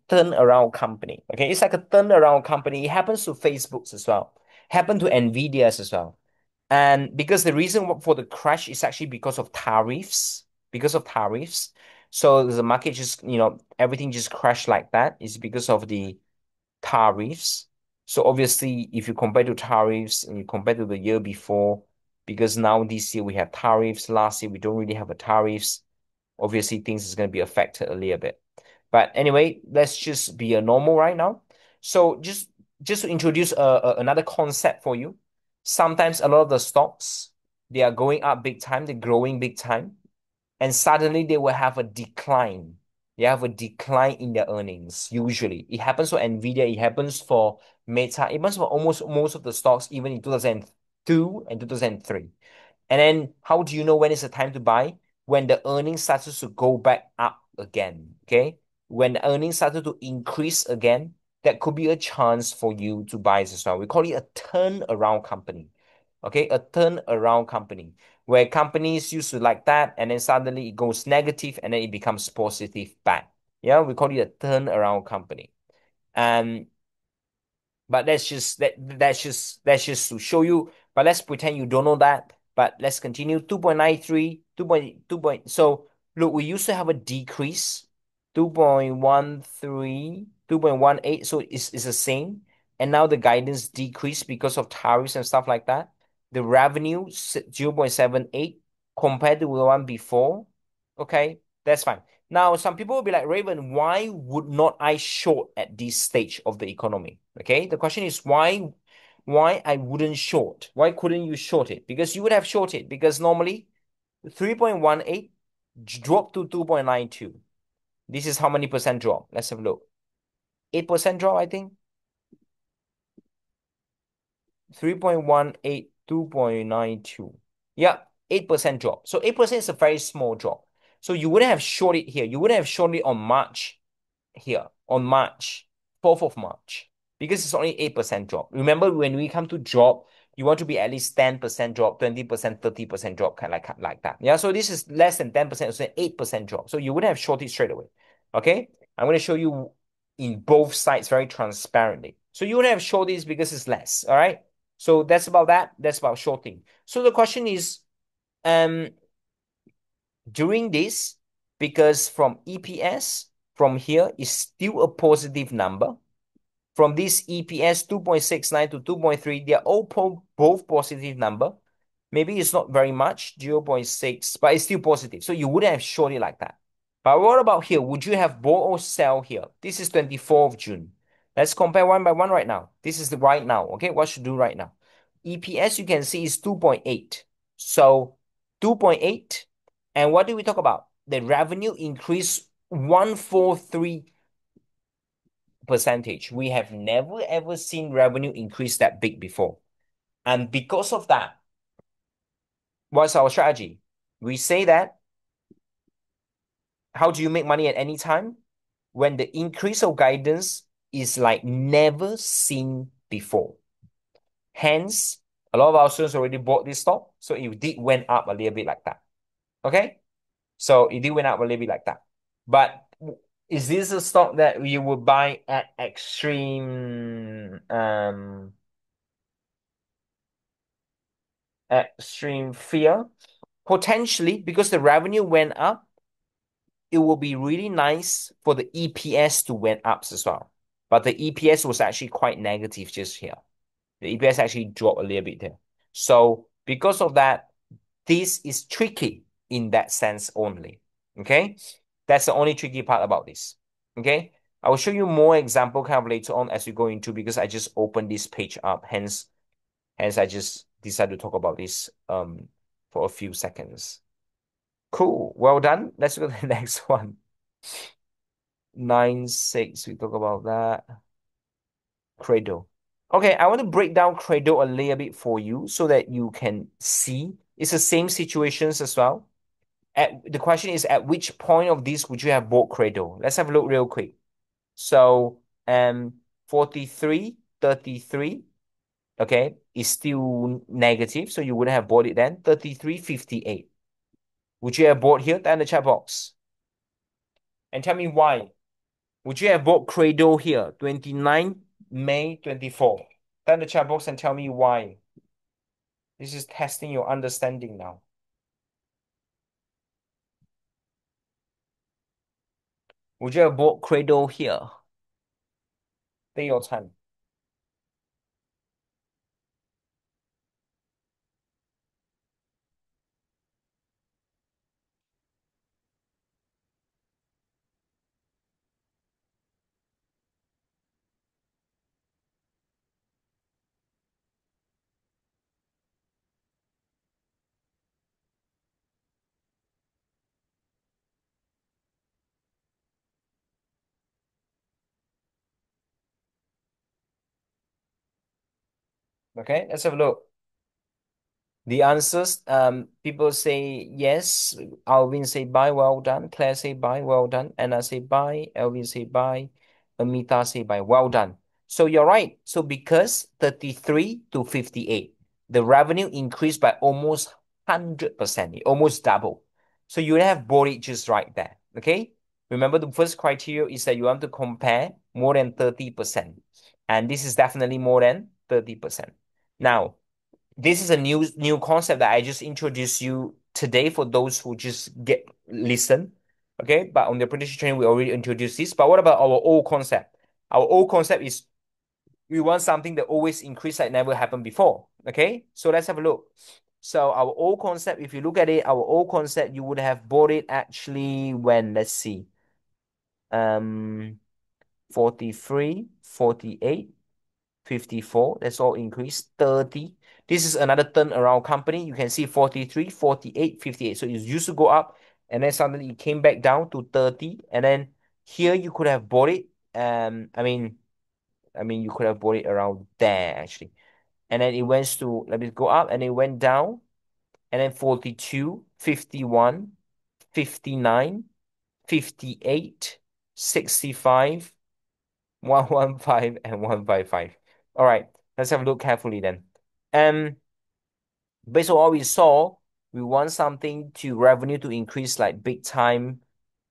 [SPEAKER 1] turnaround company. Okay, it's like a turnaround company. It happens to Facebook's as well, happen to Nvidia's as well. And because the reason for the crash is actually because of tariffs. So the market just, everything just crashed like that. It's because of the tariffs. So obviously, if you compare to tariffs and you compare to the year before, because now this year we have tariffs, last year we don't really have a tariffs. Obviously, things is going to be affected a little bit. But anyway, let's just be a normal right now. So just to introduce another concept for you. Sometimes a lot of the stocks, they are going up big time, they're growing big time, and suddenly they will have a decline. They have a decline in their earnings. Usually, it happens for Nvidia, it happens for Meta, it happens for almost most of the stocks, even in 2002 and 2003. And then how do you know when it's the time to buy? When the earnings starts to go back up again. Okay. When the earnings started to increase again, that could be a chance for you to buy as well. We call it a turnaround company. Okay, a turnaround company where companies used to like that and then suddenly it goes negative and then it becomes positive back. Yeah, we call it a turnaround company. And but that's just to show you. But let's pretend you don't know that. But let's continue. 2.93, 2.2 point. So look, we used to have a decrease, 2.13, 2.18. So it's the same. And now the guidance decreased because of tariffs and stuff like that. The revenue 0.78 compared to the one before. Okay, that's fine. Now, some people will be like, Raven, why would not I short at this stage of the economy? Okay, the question is why I wouldn't short? Why couldn't you short it? Because you would have shorted because normally 3.18 dropped to 2.92. This is how many percent drop? Let's have a look. 8% drop, I think. 3.18, 2.92. Yeah, 8% drop. So 8% is a very small drop. So you wouldn't have shorted here. You wouldn't have shorted on March here on March, 4th of March, because it's only 8% drop. Remember, when we come to drop, you want to be at least 10% drop, 20%, 30% drop, kind of like that. Yeah, so this is less than 10%, so 8% drop. So you wouldn't have shorted straight away. Okay, I'm going to show you in both sides very transparently. So you wouldn't have short this because it's less. All right. So that's about that. That's about shorting. So the question is, um, during this, because from EPS from here is still a positive number. From this EPS 2.69 to 2.3, they are all both positive number. Maybe it's not very much, 0.6, but it's still positive. So you wouldn't have shown it like that. But what about here? Would you have bought or sell here? This is 24th of June. Let's compare one by one right now. This is the right now. Okay, what should do right now? EPS, you can see, is 2.8. So 2.8. And what do we talk about? The revenue increased 143 percentage. We have never ever seen revenue increase that big before. And because of that, what's our strategy? We say that how do you make money at any time? When the increase of guidance is like never seen before. Hence, a lot of our students already bought this stock. So it did went up a little bit like that. Okay? So it did went up a little bit like that. But is this a stock that you would buy at extreme fear? Potentially, because the revenue went up, it will be really nice for the EPS to went up as well. But the EPS was actually quite negative just here. The EPS actually dropped a little bit there. So because of that, this is tricky in that sense only. Okay, that's the only tricky part about this. Okay, I will show you more example kind of later on as we go into, because I just opened this page up. Hence I just decided to talk about this for a few seconds. Cool. Well done. Let's go to the next one. 9.6. We talk about that. Credo. Okay, I want to break down Credo a little bit for you so that you can see. It's the same situations as well. The question is, at which point of this would you have bought Credo? Let's have a look real quick. So, 43, 33, okay, is still negative, so you wouldn't have bought it then. 33.58. Would you have bought here? Type in the chat box. And tell me why. Would you have bought Credo here? 29 May 24. Type in the chat box and tell me why. This is testing your understanding now. Would you have bought Credo here? Take your time. Okay, let's have a look. The answers, people say yes. Alvin say bye, well done. Claire say bye, well done. Anna say bye. Elvin say bye. Amita say bye, well done. So you're right. So because 33 to 58, the revenue increased by almost 100%, almost double. So you have bought it just right there. Okay. Remember, the first criteria is that you want to compare more than 30%. And this is definitely more than 30%. Now, this is a new concept that I just introduced you today for those who just get listen. Okay, but on the apprenticeship training, we already introduced this. But what about our old concept? Our old concept is we want something that always increase that never happened before. Okay, so let's have a look. So our old concept, if you look at it, our old concept, you would have bought it actually when, let's see, um 43, 48. 54. That's all increased. 30. This is another turnaround company. You can see 43, 48, 58. So it used to go up and then suddenly it came back down to 30. And then here you could have bought it. I mean you could have bought it around there actually. And then it went to, let me go up and it went down. And then 42, 51, 59, 58, 65, 115 and 155. All right, let's have a look carefully then. Um, Based on what we saw, we want something to revenue to increase like big time,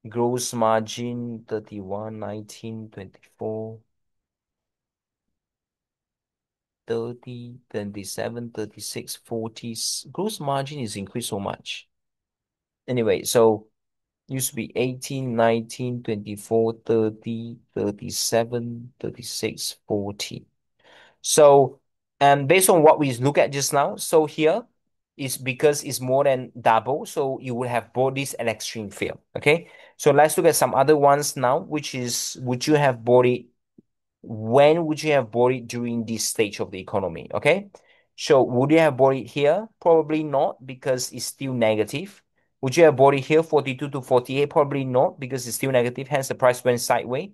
[SPEAKER 1] gross margin 31, 19, 24, 30, 27, 36, 40. Gross margin is increased so much. Anyway, so used to be 18, 19, 24, 30, 37, 36, 40. So, based on what we look at just now, so here is because it's more than double, so you would have bought this at extreme fail. Okay, so let's look at some other ones now, which is would you have bought it? When would you have bought it during this stage of the economy? Okay, so would you have bought it here? Probably not because it's still negative. Would you have bought it here, 42 to 48? Probably not because it's still negative, hence the price went sideways.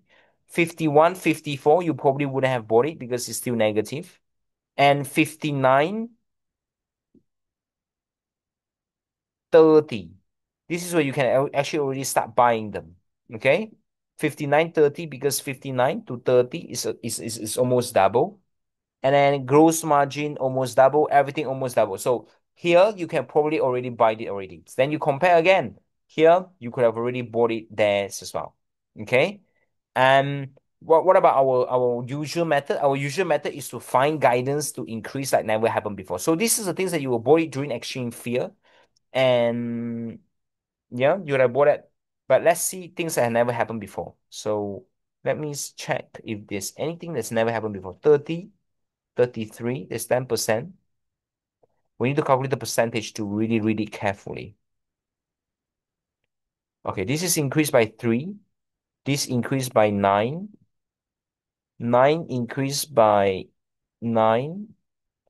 [SPEAKER 1] 51, 54, you probably wouldn't have bought it because it's still negative. And 59, 30. This is where you can actually already start buying them. Okay. 59, 30 because 59 to 30 is almost double. And then gross margin almost double, everything almost double. So here you can probably already buy it already. Then you compare again. Here you could have already bought it there as well. Okay. And what about our usual method? Our usual method is to find guidance to increase like never happened before. So this is the things that you will bought it during extreme fear. And yeah, you would have bought it. But let's see things that have never happened before. So let me check if there's anything that's never happened before. 30, 33, there's 10%. We need to calculate the percentage to really read it carefully. Okay, this is increased by 3. This increased by 9. 9 increased by 9.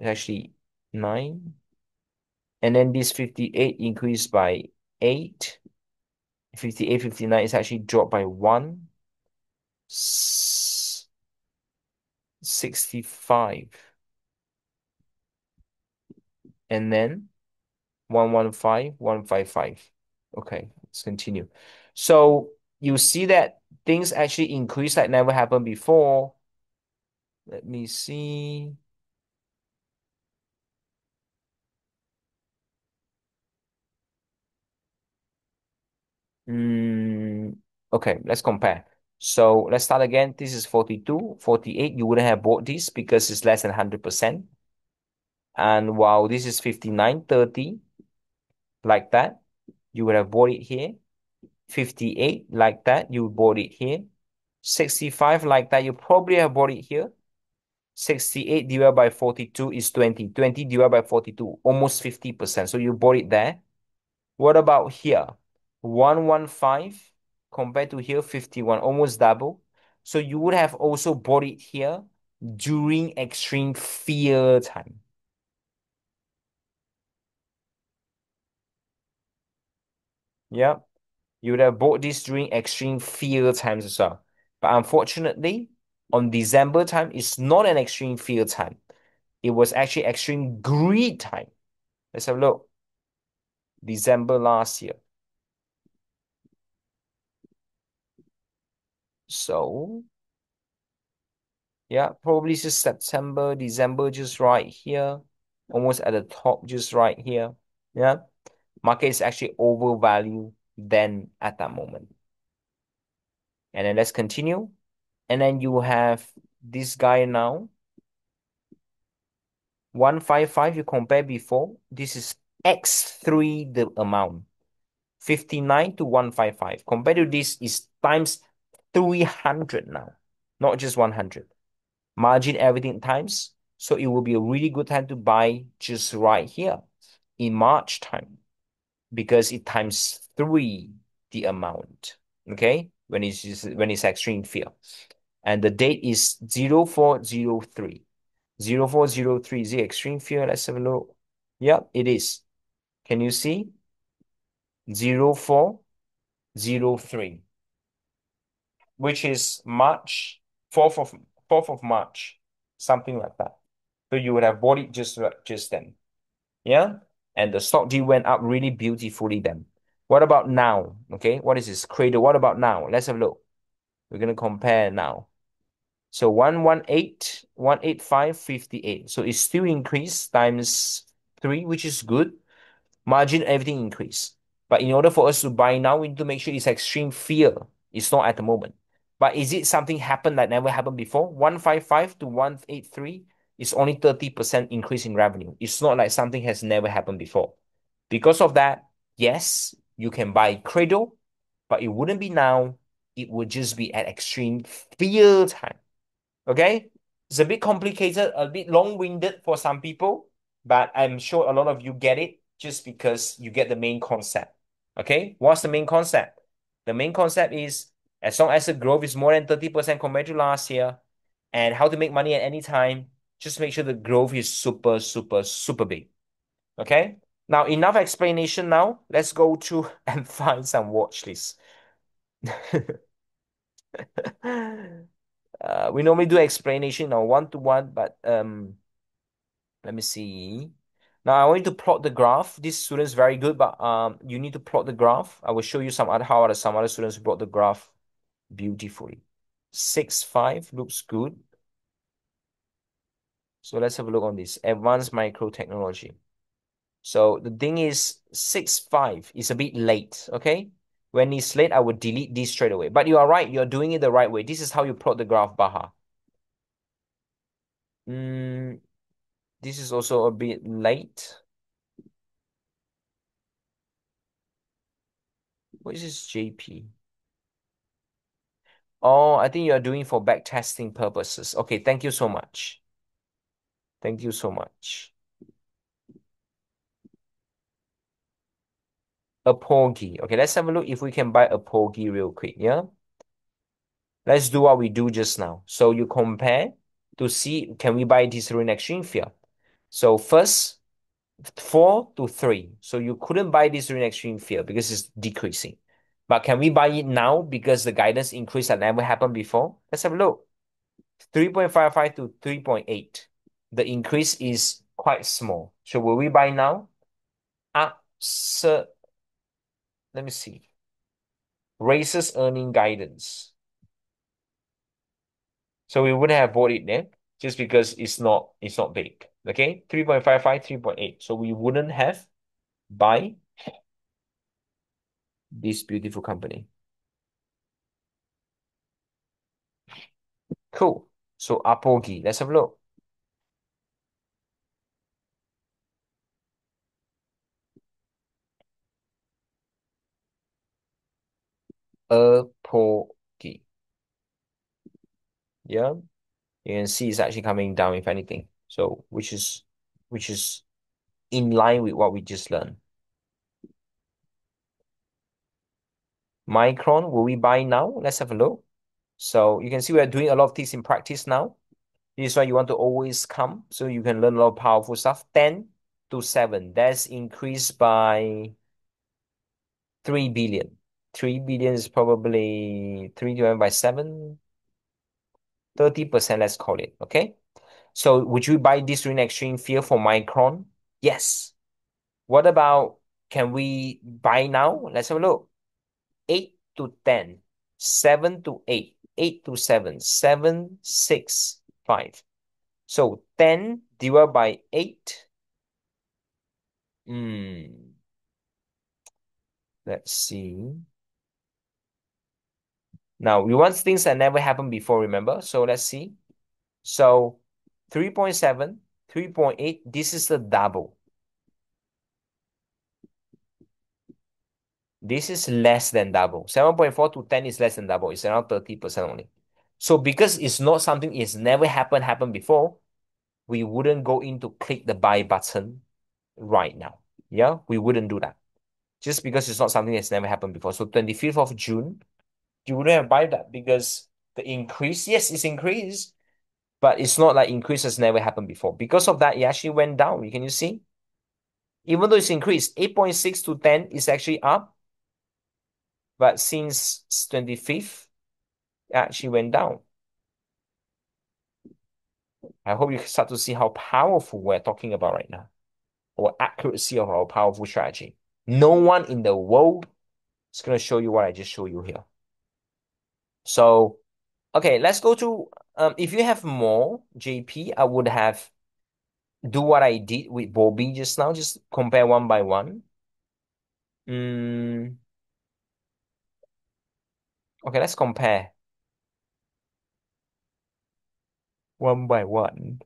[SPEAKER 1] Actually, 9. And then this 58 increased by 8. 58, 59 is actually dropped by 1. 65, and then 115, 155. Okay, let's continue. So you see that things actually increase like never happened before. Let me see. Mm, okay, let's compare. So let's start again. This is 42, 48. You wouldn't have bought this because it's less than 100%. And while this is 59, 30, like that, you would have bought it here. 58, like that, you bought it here. 65, like that, you probably have bought it here. 68 divided by 42 is 20. 20 divided by 42, almost 50%. So you bought it there. What about here? 115 compared to here, 51, almost double. So you would have also bought it here during extreme fear time. Yeah, you would have bought this during extreme fear times as well. But unfortunately, on December time, it's not an extreme fear time. It was actually extreme greed time. Let's have a look. December last year. So, yeah, probably just September, December, just right here, almost at the top, just right here. Yeah, market is actually overvalued then at that moment. And then let's continue. And then you have this guy now, 155. You compare before, this is X3 the amount, 59 to 155. Compared to this is times 300 now, not just 100. Margin everything times. So it will be a really good time to buy just right here in March time because it times three the amount. Okay, when it's extreme fear. And the date is 0403. 0403 is the extreme fear. Let's have a look. Yep, it is. Can you see? 0403, which is March, 4th of 4th of March, something like that. So you would have bought it just then. Yeah. And the stock D went up really beautifully then. What about now? Okay. What is this? Cradle. What about now? Let's have a look. We're going to compare now. So 118, 185, 58. So it's still increased times three, which is good. Margin, everything increase. But in order for us to buy now, we need to make sure it's extreme fear. It's not at the moment. But is it something happened that never happened before? 155 to 183 is only 30% increase in revenue. It's not like something has never happened before. Because of that, yes, you can buy Cradle, but it wouldn't be now. It would just be at extreme fear time. Okay? It's a bit complicated, a bit long-winded for some people, but I'm sure a lot of you get it just because you get the main concept. Okay? What's the main concept? The main concept is as long as the growth is more than 30% compared to last year, and how to make money at any time, just make sure the growth is super, super, super big. Okay? Now, enough explanation now. Let's go to and find some watch lists. We normally do explanation on one-to-one, but let me see. Now I want you to plot the graph. This student is very good, but you need to plot the graph. I will show you some other students plot the graph beautifully. 6.5 looks good. So let's have a look on this. Advanced micro technology. So the thing is 6.5 is a bit late, okay? When it's late, I would delete this straight away. But you are right, you're doing it the right way. This is how you plot the graph, Baha. Mm, this is also a bit late. What is this JP? Oh, I think you're doing for back testing purposes. Okay, thank you so much. Thank you so much. A Porgy. Okay, let's have a look if we can buy a Porgy real quick. Yeah. Let's do what we do just now. So you compare to see can we buy this during extreme fear. So first, 4 to 3. So you couldn't buy this during extreme fear because it's decreasing. But can we buy it now because the guidance increase that never happened before? Let's have a look. 3.55 to 3.8. The increase is quite small. So will we buy now? Absurd. Let me see. Raises earning guidance. So we wouldn't have bought it then just because it's not big. Okay? 3.55, 3.8. So we wouldn't have buy this beautiful company. Cool. So Apogi, let's have a look. Apogi. Yeah. You can see it's actually coming down, if anything. So which is in line with what we just learned. Micron, will we buy now? Let's have a look. So you can see we're doing a lot of things in practice now. This is why you want to always come so you can learn a lot of powerful stuff. 10 to 7. That's increased by 3 billion. 3 billion is probably 3 divided by 7, 30%, let's call it. Okay. So would you buy this during extreme fear for Micron? Yes. What about can we buy now? Let's have a look. 8 to 10, 7 to 8, 8 to 7, 7, 6, 5. So 10 divided by 8. Let's see. Now, we want things that never happened before, remember? So let's see. So 3.7, 3.8, this is the double. This is less than double. 7.4 to 10 is less than double. It's around 30% only. So because it's not something it's never happened before, we wouldn't go in to click the buy button right now. Yeah, we wouldn't do that. Just because it's not something that's never happened before. So 25th of June, you wouldn't have buy that because the increase, yes, it's increased, but it's not like increase has never happened before. Because of that, it actually went down. Can you see? Even though it's increased, 8.6 to 10 is actually up, but since 25th, it actually went down. I hope you start to see how powerful we're talking about right now, or accuracy of our powerful strategy. No one in the world is going to show you what I just showed you here. So, okay, let's go to, if you have more JP, I would have do what I did with Bobby just now, just compare one by one. Mm, okay, let's compare one by one.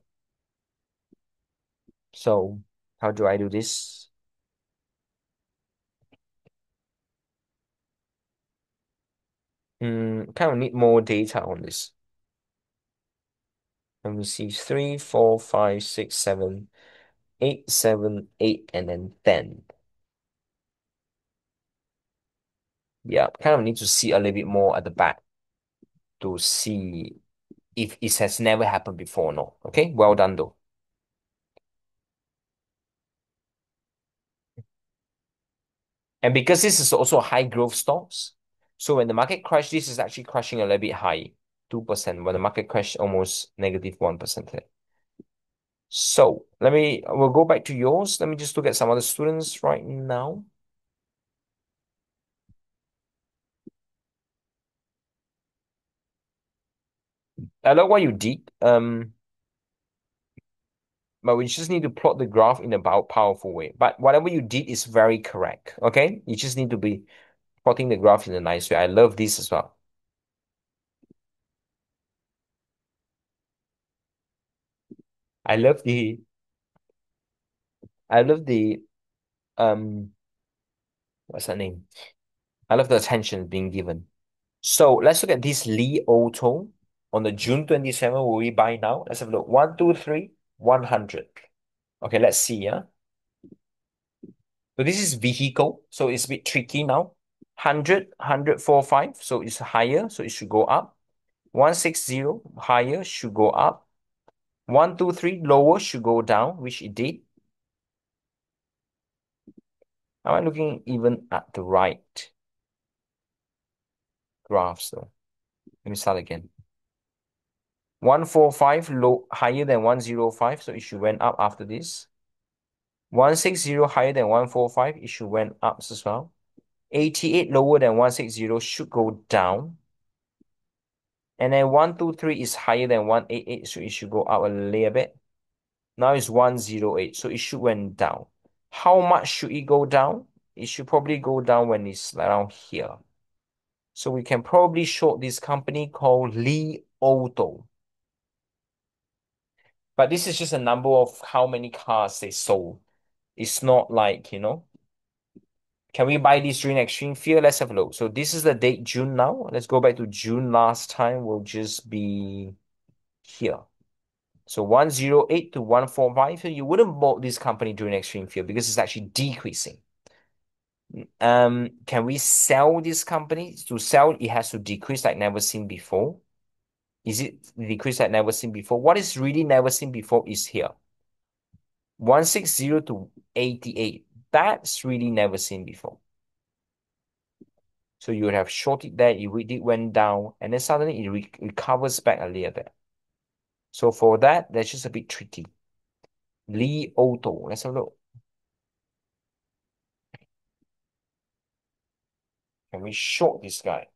[SPEAKER 1] So, how do I do this? Kind of need more data on this. Let me see, 3, 4, 5, 6, 7, 8, 7, 8, and then 10. Yeah, kind of need to see a little bit more at the back to see if it has never happened before or not. Okay, well done though. And because this is also high growth stocks, so when the market crash, this is actually crashing a little bit high, 2%, when the market crash almost negative 1%. So we'll go back to yours. Let me just look at some other students right now. I like what you did. But we just need to plot the graph in a powerful way. But whatever you did is very correct. Okay? You just need to be plotting the graph in a nice way. I love this as well. I love the I love the what's that name? I love the attention being given. So let's look at this Li Auto on the June 27. Will we buy now? Let's have a look. 1, 2, 3, 100. Okay, let's see. Yeah. So this is vehicle. So it's a bit tricky now. 100, 145. So it's higher. So it should go up. 160 higher should go up. 123 lower should go down, which it did. Am I looking even at the right graphs though? Let me start again. 145 low higher than 105, so it should went up after this. 160 higher than 145, it should went up as well. 88 lower than 160 should go down. And then 123 is higher than 188, so it should go up a little bit. Now it's 108, so it should went down. How much should it go down? It should probably go down when it's around here. So we can probably short this company called Li Auto. But this is just a number of how many cars they sold. It's not like, can we buy this during extreme fear? Let's have a look. So this is the date, June now. Let's go back to June last time. Will just be here. So 108 to 145. So you wouldn't bought this company during extreme fear because it's actually decreasing. Can we sell this company? To sell, it has to decrease like never seen before. Is it decrease like never seen before? What is really never seen before is here. 160 to 88. That's really never seen before. So you would have shorted that, it went down, and then suddenly it recovers back a little bit. So for that, that's just a bit tricky. Li Auto, let's have a look. Can we short this guy?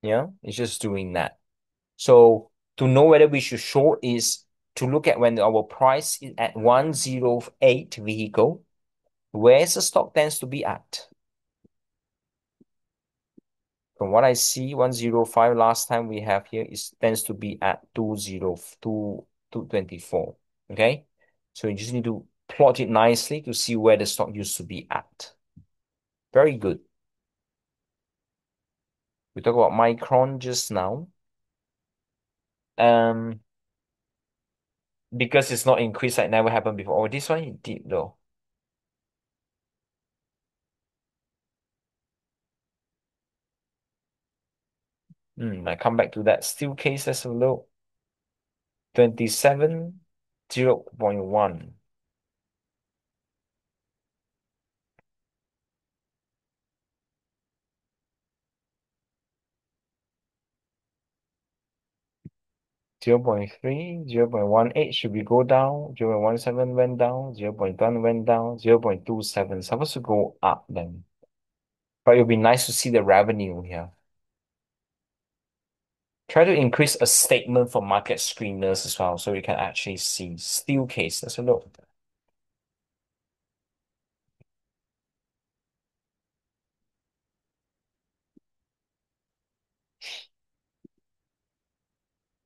[SPEAKER 1] Yeah, it's just doing that. So to know whether we should short is to look at when our price is at 108 vehicle, where's the stock tends to be at? From what I see, 105 last time we have here is tends to be at 202, 224. Okay. So you just need to plot it nicely to see where the stock used to be at. Very good. We talked about Micron just now. Um, because it's not increased like never happened before. Oh, this one it did though. I come back to that. Still case as a low. 27, 0.1. 0.3, 0.18 should be go down, 0.17 went down, 0.1 went down, 0.27. Supposed to go up then. But it would be nice to see the revenue here. Try to increase a statement for market screeners as well, so you can actually see. Steel case, let's look.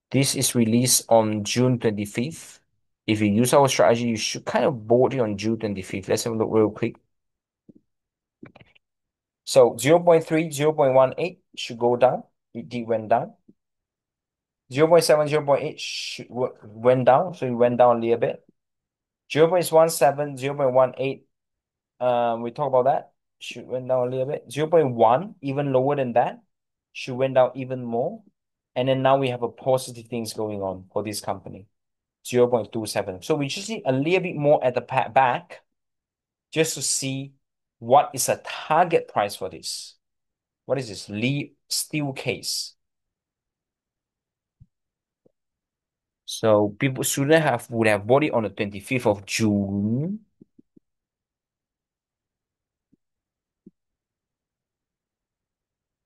[SPEAKER 1] This is released on June 25th. If you use our strategy, you should kind of board it on June 25th. Let's have a look real quick. So 0.3, 0.18 should go down. It did went down. 0.7, 0.8 went down. So it went down a little bit. 0.17, 0.18. We talk about that. Should went down a little bit. 0.1, even lower than that. Should went down even more. And then now we have a positive things going on for this company. 0.27. So we just need a little bit more at the back just to see what is a target price for this. What is this? Lee steel case. So people shouldn't have would have bought it on the 25th of June.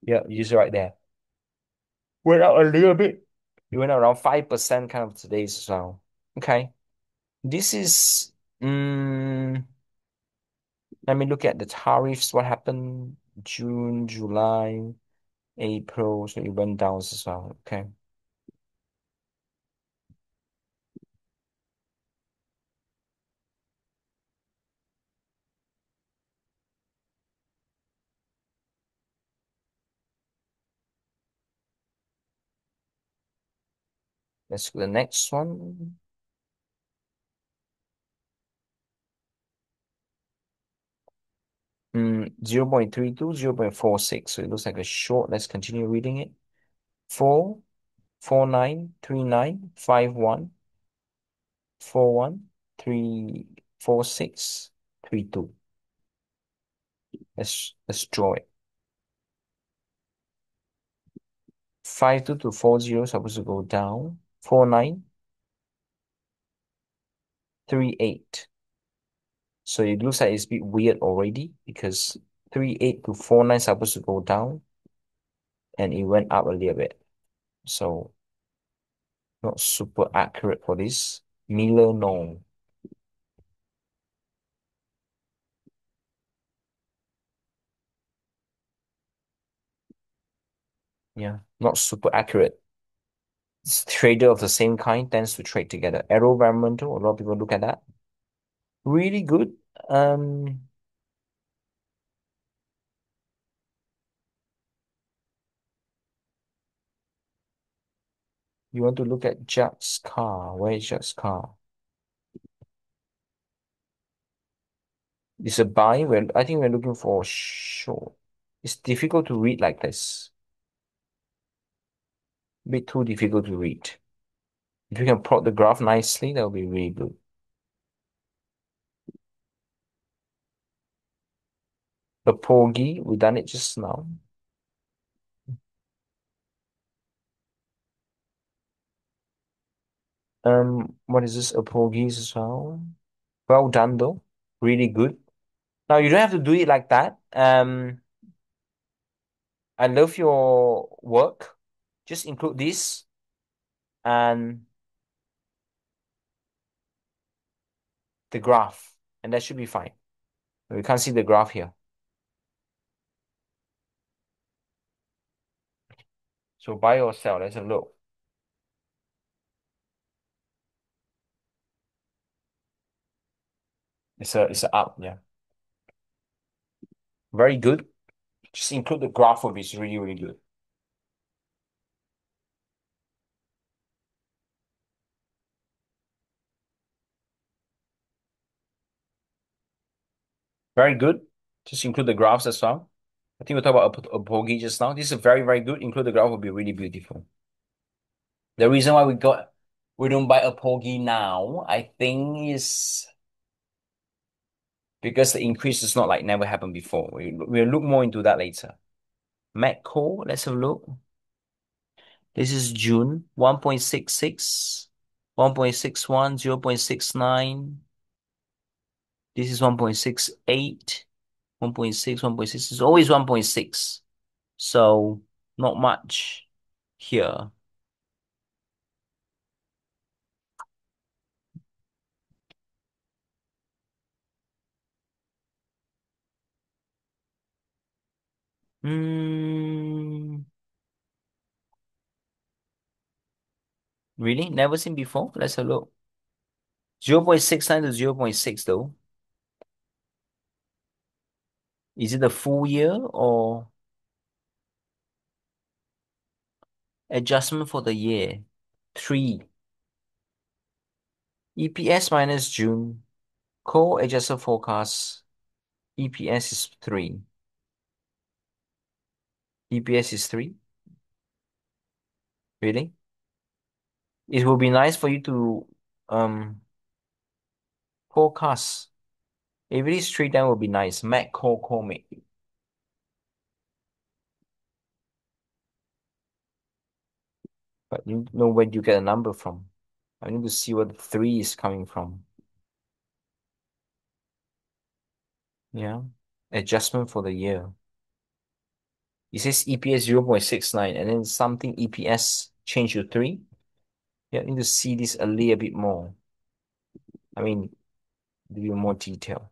[SPEAKER 1] Yeah, just right there. Went out a little bit. It went around 5% kind of today's as well. Okay. This is let me look at the tariffs. What happened June, July, April. So it went down as well. Okay. Let's go to the next one. 0.32, 0.46. So it looks like a short. Let's continue reading it. 4, 49, 39, 51, 4-1, 3-4-6, 3-2. Let's draw it. 5-2 to 4-0 supposed to go down. 4-9, 3-8. So it looks like it's a bit weird already because 3-8 to 4-9 supposed to go down and it went up a little bit. So not super accurate for this. Miller, no. Yeah, not super accurate. Trader of the same kind tends to trade together. Arrow environmental, a lot of people look at that. Really good. Um, you want to look at Jack's car. Where is Jack's car? It's a buy. I think we're looking for short. It's difficult to read like this. A bit too difficult to read. If you can plot the graph nicely, that would be really good. The Porgy, we done it just now. What is this? A Porgy as well. Well done though. Really good. Now you don't have to do it like that. I love your work. Just include this and the graph, and that should be fine. We can't see the graph here. So buy or sell, let's have a look. It's a up, yeah. Very good. Just include the graph of it. It's really, really good. Very good. Just include the graphs as well. I think we talked about a bogey just now. This is very, very good. Include the graph will be really beautiful. The reason why we don't buy a bogey now, I think is because the increase is not like never happened before. We'll look more into that later. Macro, let's have a look. This is June, 1.66, 1.61, 0.69. This is 1.68, 1.6, 1.6. It's always 1.6. So not much here. Hmm, really? Never seen before? Let's have a look. 0.69 to 0.6 though. Is it the full year or adjustment for the year? 3. EPS minus June. Core adjusted forecast. EPS is 3. EPS is 3. Really? It will be nice for you to forecast. If it is 3, then will be nice. Mac core make. But you know where you get a number from. I need to see where the 3 is coming from. Yeah. Adjustment for the year. It says EPS 0.69 and then something EPS change to 3. Yeah, I need to see this a little bit more. I mean, a little more detail.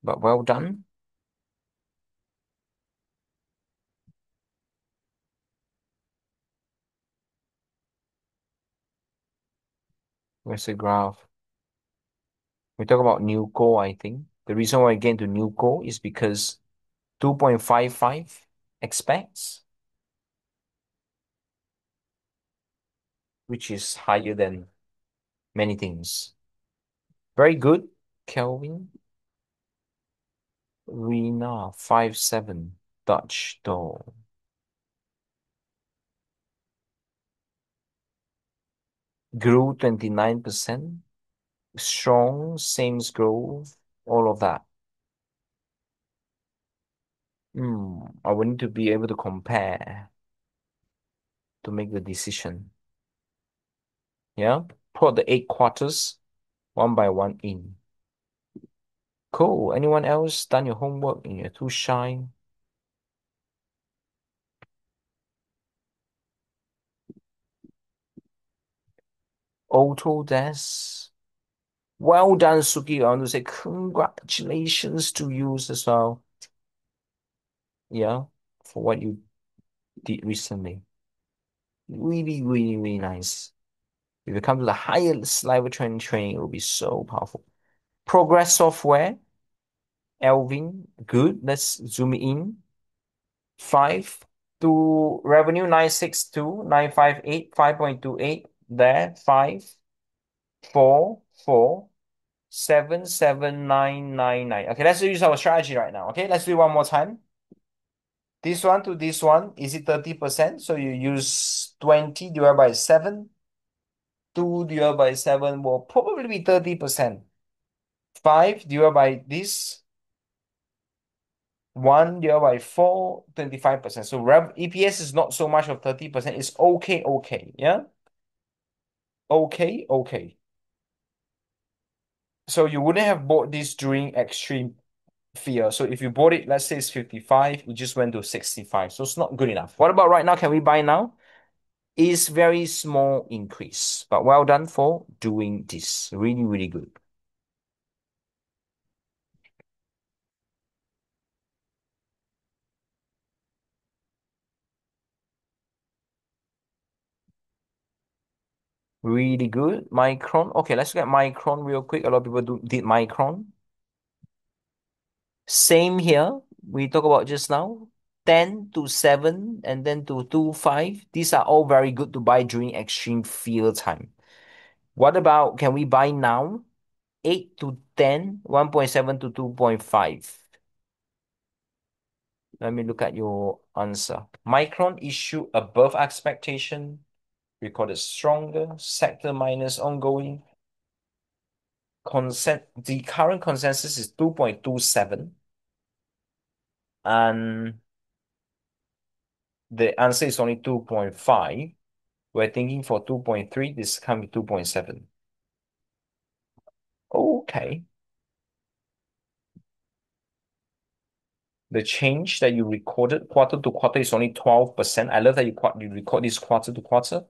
[SPEAKER 1] But well done. Where's the graph? We talk about new goal, I think. The reason why I get into new goal is because 2.55 expects, which is higher than many things. Very good, Kelvin. Rena 5-7 Dutch door. grew 29%, strong, same growth, all of that. I will need to be able to compare to make the decision. Yeah, put the 8 quarters one by one in. Cool. Anyone else done your homework and you're too shy? Autodesk. Well done, Suki. I want to say congratulations to you as well. Yeah, for what you did recently. Really, really, really nice. If you come to the highest level training, it will be so powerful. Progress software, Elvin, good. Let's zoom in. 5 to revenue 962, 958, 5.28. There, 5, 4, 4, 7, 7, 9, 9, 9. Okay, let's use our strategy right now. Okay, let's do it one more time. This one to this one, is it 30%? So you use 20 divided by 7. 2 divided by 7 will probably be 30%. 5 divided by this, 1 divided by 4, 25%. So rev EPS is not so much of 30%. It's okay, okay. Yeah? Okay, okay. So you wouldn't have bought this during extreme fear. So if you bought it, let's say it's 55, it just went to 65. So it's not good enough. What about right now? Can we buy now? Is very small increase, but well done for doing this. Really, really good. Really good. Micron. Okay, let's look at Micron real quick. A lot of people did Micron. Same here. We talk about just now. 10 to 7 and then to 2, 5. These are all very good to buy during extreme fear time. What about can we buy now? 8 to 10, 1.7 to 2.5. Let me look at your answer. Micron issue above expectation, recorded stronger, sector minus ongoing. The current consensus is 2.27, and the answer is only 2.5. We're thinking for 2.3, this can be 2.7. Okay. The change that you recorded quarter to quarter is only 12%. I love that you record this quarter to quarter.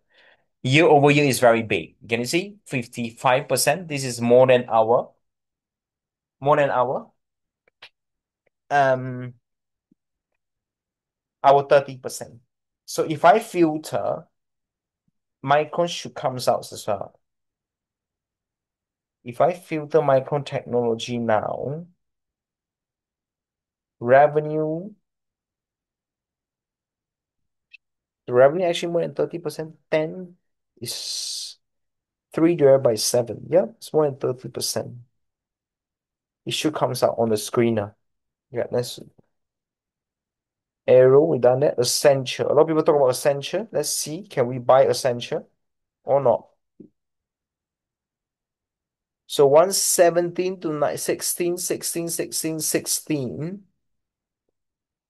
[SPEAKER 1] Year over year is very big. Can you see? 55%. This is more than um our 30%. So if I filter, Micron should comes out as well. If I filter Micron technology now, revenue, the revenue actually more than 30%. 10 is 3 divided by 7. Yeah, it's more than 30%. It should comes out on the screen now. Yeah, let's arrow, we done that. Essential. A lot of people talk about essential. Let's see, can we buy essential or not? So 117 to 9, 16, 16, 16, 16.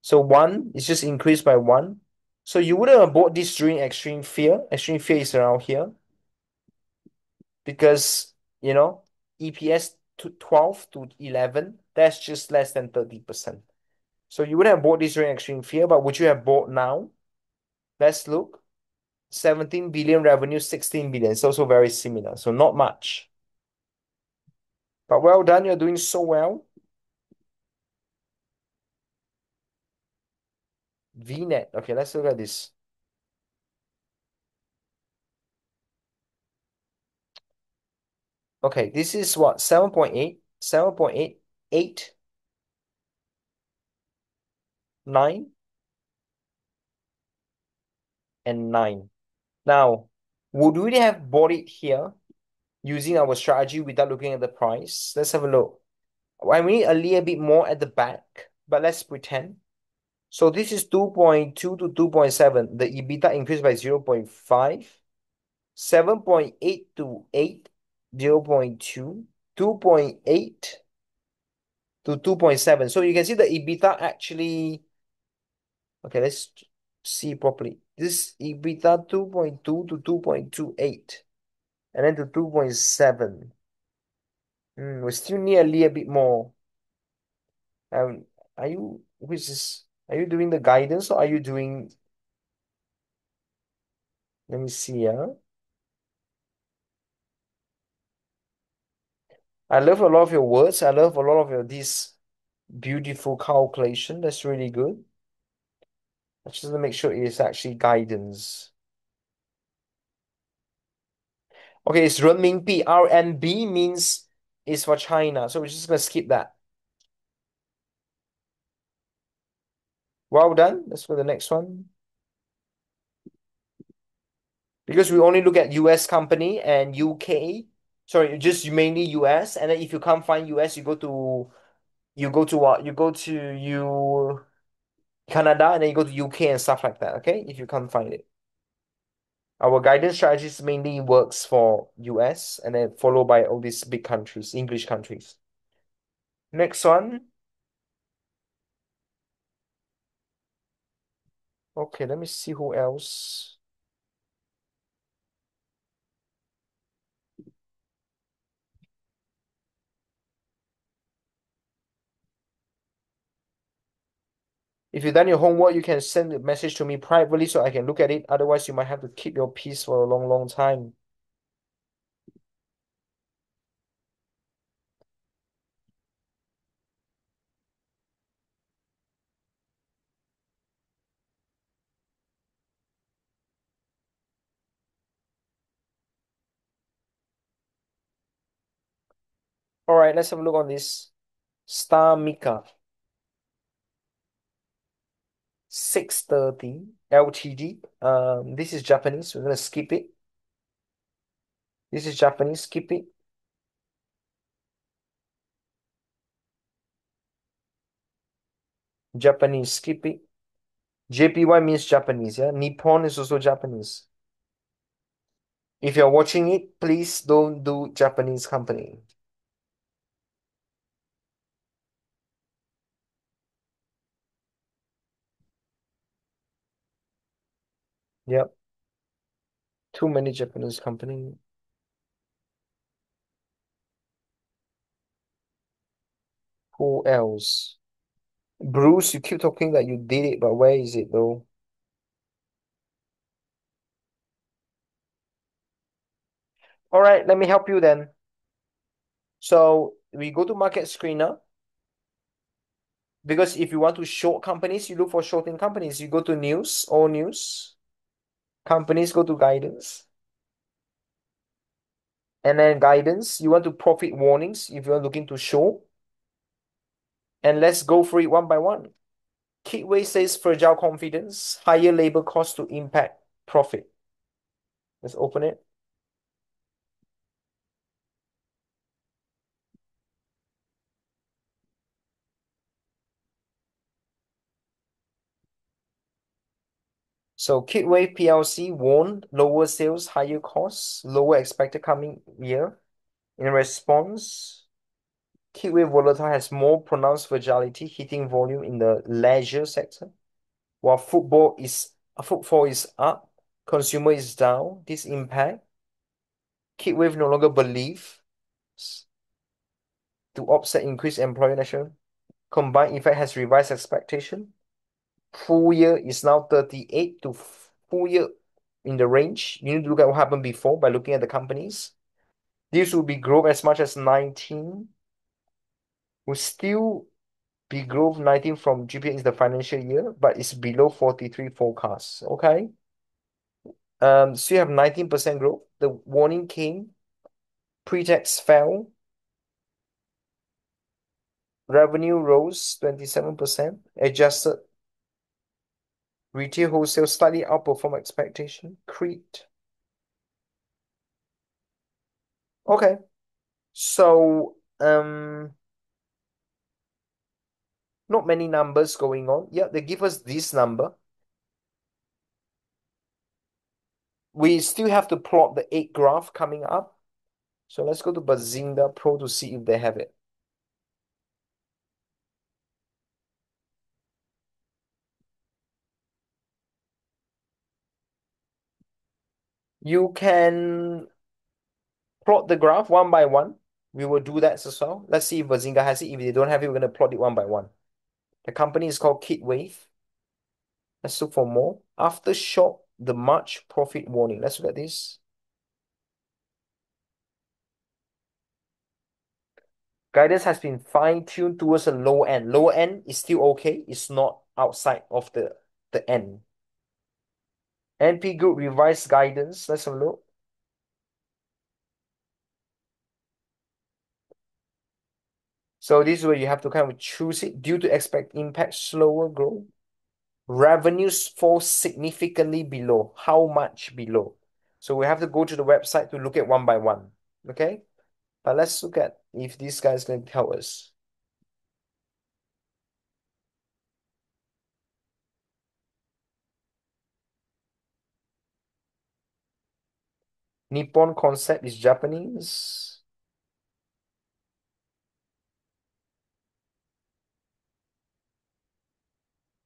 [SPEAKER 1] So 1 is just increased by 1. So you wouldn't have bought this during extreme fear. Extreme fear is around here because, EPS to 12 to 11, that's just less than 30%. So you wouldn't have bought this during extreme fear, but would you have bought now? Let's look. 17 billion revenue, 16 billion. It's also very similar. So not much. But well done. You're doing so well. VNet. Okay, let's look at this. Okay, this is what? 7.8, 7.8, 8, 9, and 9. Now, would we have bought it here using our strategy without looking at the price? Let's have a look. I need a little bit more at the back, but let's pretend. So this is 2.2 to 2.7. The EBITDA increased by 0.5. 7.8 to 8, 0.2, 2.8 to 2.7. So you can see the EBITDA actually, okay, let's see properly. This EBITDA 2.2 to 2.28 and then to 2.7. We're still nearly a bit more. Um, are you doing the guidance or are you doing, let me see, yeah. I love a lot of your words. I love a lot of your this beautiful calculation. That's really good. I just want to make sure it is actually guidance. Okay, it's renminbi. RMB means is for China. So we're just gonna skip that. Well done. Let's go to the next one. Because we only look at US company and UK. Sorry, just mainly US. And then if you can't find US, you go to what? You go to Canada and then you go to UK and stuff like that. Okay, if you can't find it. Our guidance strategies mainly works for US and then followed by all these big countries, English countries. Next one. Okay, let me see who else. If you've done your homework, you can send a message to me privately so I can look at it. Otherwise, you might have to keep your peace for a long, long time. All right, let's have a look on this. Star Mika 630 LTD. This is Japanese. We're gonna skip it. This is Japanese. Skip it. Japanese. Skip it. JPY means Japanese. Yeah. Nippon is also Japanese. If you're watching it, please don't do Japanese company. Yep. Too many Japanese company. Who else? Bruce, you keep talking that you did it, but where is it though? All right, let me help you then. So we go to market screener because if you want to short companies, you look for shorting companies. You go to news, all news. Companies go to guidance. And then guidance, you want to profit warnings if you're looking to short. And let's go through it one by one. Kitway says fragile confidence, higher labor cost to impact profit. Let's open it. So Kitway PLC warned lower sales, higher costs, lower expected coming year. In response, Kitway Volatile has more pronounced fragility, hitting volume in the leisure sector, while footfall is up, consumer is down. This impact, Kitwave no longer believes to offset increased employer national combined effect has revised expectation. Full year is now 38 to full year in the range. You need to look at what happened before by looking at the companies. This will be growth as much as 19. Will still be growth 19 from GPA is the financial year, but it's below 43 forecasts. Okay. So you have 19% growth. The warning came, pre-tax fell, revenue rose 27%, adjusted retail wholesale slightly outperformed expectation. Crete. Okay. So not many numbers going on. Yeah, they give us this number. we still have to plot the 8 graph coming up. So let's go to Bazinga Pro to see if they have it. You can plot the graph one by one. We will do that as well. Let's see if Bazinga has it. If they don't have it, we're going to plot it one by one. The company is called Kitwave. Let's look for more. Aftershock, the March profit warning. Let's look at this. Guidance has been fine-tuned towards the low end. Lower end is still okay. It's not outside of the end. NP Group revised guidance. Let's have a look. So this is where you have to kind of choose it due to expect impact slower growth. Revenues fall significantly below. How much below? So we have to go to the website to look at one by one. Okay? But let's look at if this guy is going to tell us. Nippon Concept is Japanese.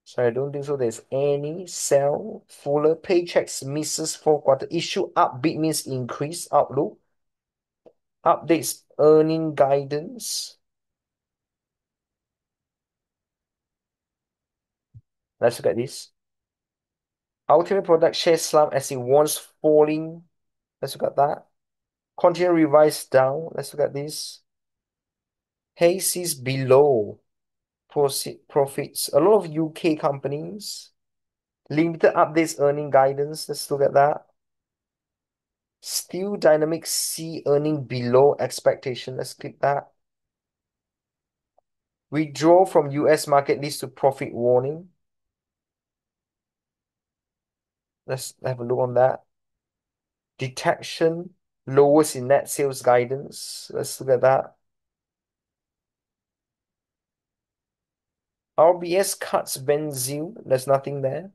[SPEAKER 1] So I don't think so. There's any sell fuller paychecks misses 4 quarter. Issue upbeat means increased outlook. Updates earning guidance. Let's look at this. Ultimate product share slump as it warns falling. Let's look at that. Continue revised down. Let's look at this. Hayes is below profits. A lot of UK companies. Limited updates earning guidance. Let's look at that. Steel Dynamics C earning below expectation. Let's click that. Withdraw from US market leads to profit warning. Let's have a look on that. Detection lowers in net sales guidance. Let's look at that. RBS cuts benzene. There's nothing there.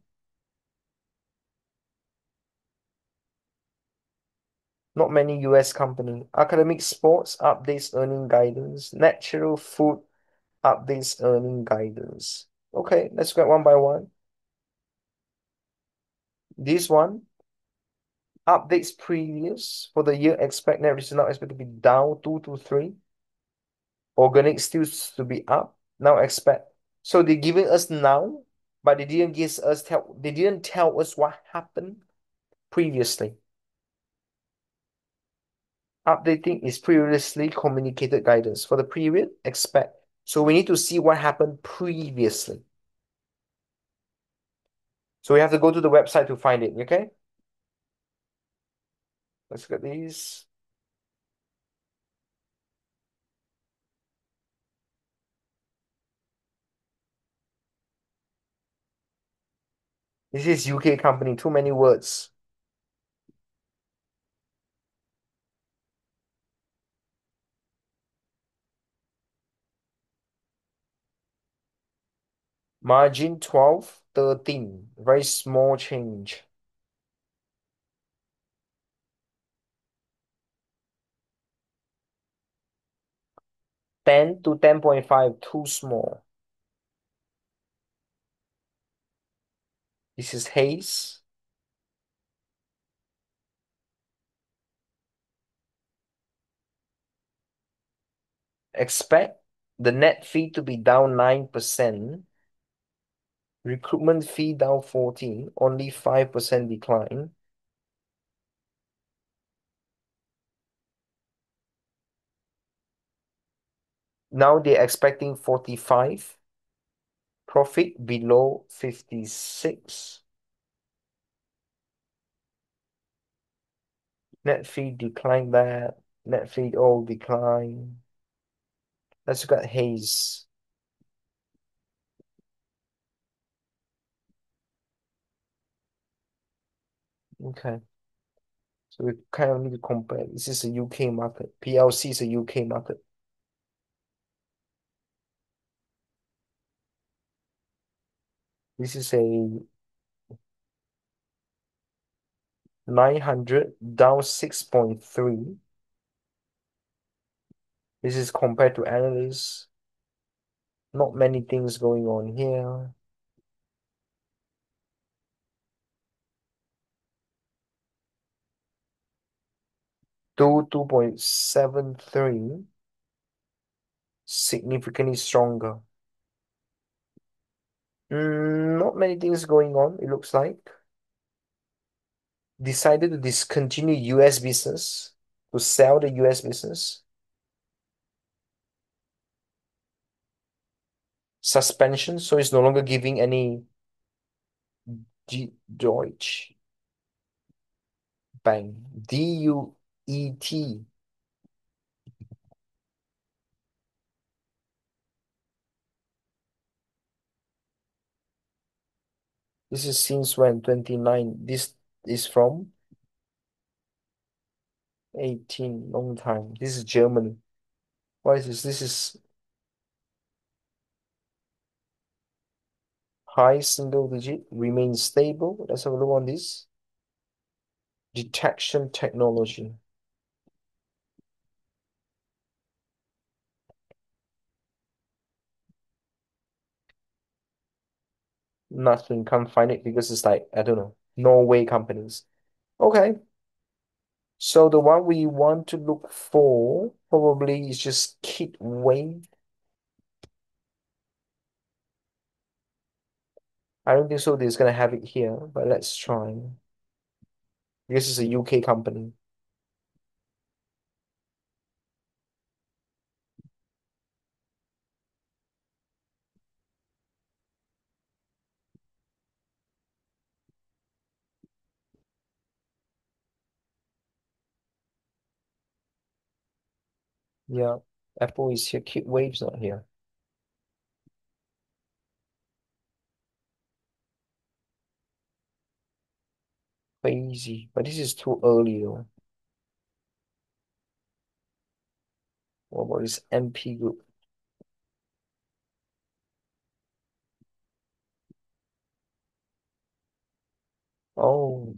[SPEAKER 1] Not many US company. Academic sports updates earning guidance. Natural food updates earning guidance. Okay, let's go one by one. This one updates previous for the year. Expect net result now expect to be down 2 to 3. Organic still to be up. Now expect. So they're giving us now, but they didn't tell us what happened previously. Updating is previously communicated guidance. For the period, expect. So we need to see what happened previously. So we have to go to the website to find it, okay? Let's look at these. This is UK company, too many words. Margin 12, 13. Very small change. Ten to 10.5, too small. This is Hayes. Expect the net fee to be down 9%. Recruitment fee down 14, only 5% decline. Now they're expecting 45. Profit below 56. Net fee decline that. Net fee all decline. Let's look at Hayes. Okay. So we kind of need to compare. This is a UK market. PLC is a UK market. This is a 900 down 6.3. This is compared to analysts. Not many things going on here. Do 2.73, significantly stronger. Not many things going on, it looks like. Decided to discontinue US business, to sell the US business. Suspension, so it's no longer giving any Deutsche Bank, DUET. This is since when? 29. This is from 18, long time. This is Germany. What is this? This is high single digit, remains stable. Let's have a look on this. Detection technology. Nothing, can't find it because it's like, I don't know, Norway companies. Okay. So the one we want to look for probably is just Kit Wave. I don't think so. They're gonna have it here, but let's try. This is a UK company. Yeah, Apple is here. Kit Wave's not here. Crazy, but this is too early though. What about this MP group? Oh,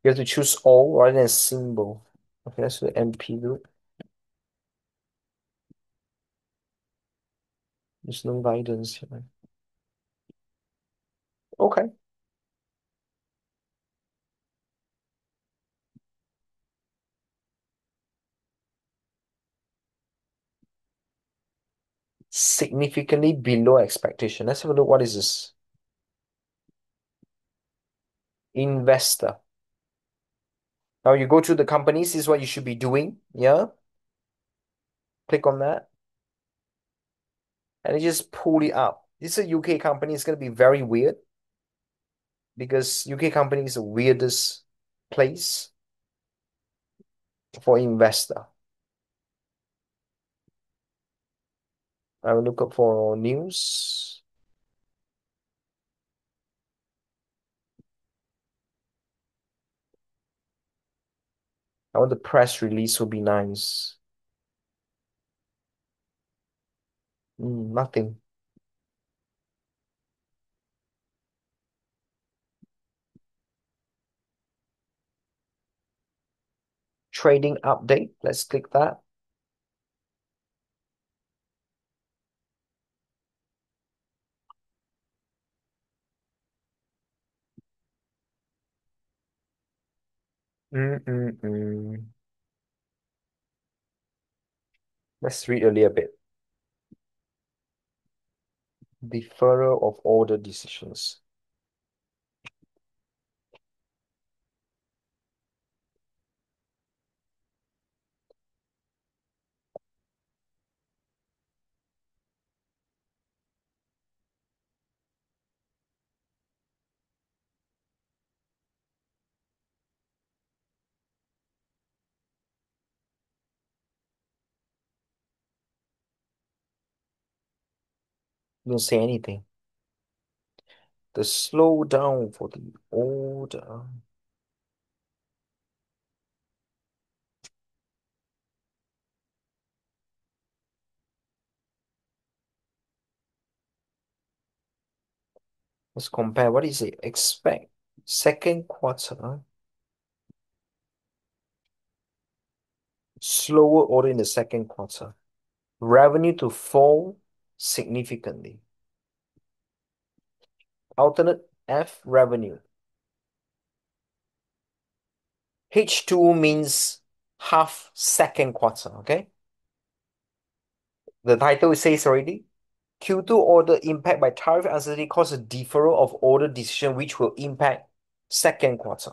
[SPEAKER 1] you have to choose all rather than symbol. Okay, that's the MP group. There's no guidance here. Okay. Significantly below expectation. Let's have a look. What is this? Investor. Now you go to the companies. This is what you should be doing. Yeah. Click on that. And it just pull it up. This is a UK company. It's going to be very weird because UK company is the weirdest place for investor. I will look up for news. I want the press release will be nice. Nothing. Trading update. Let's click that. Mm-mm-mm. Let's read a little bit. Deferral of order decisions. Don't say anything. The slowdown for the order. Let's compare. What is it? Expect Second quarter, slower order in the second quarter. Revenue to fall significantly. Alternate F, revenue. H2 means half second quarter, okay? The title says already. Q2 order impact by tariff uncertainty cause a deferral of order decision which will impact second quarter.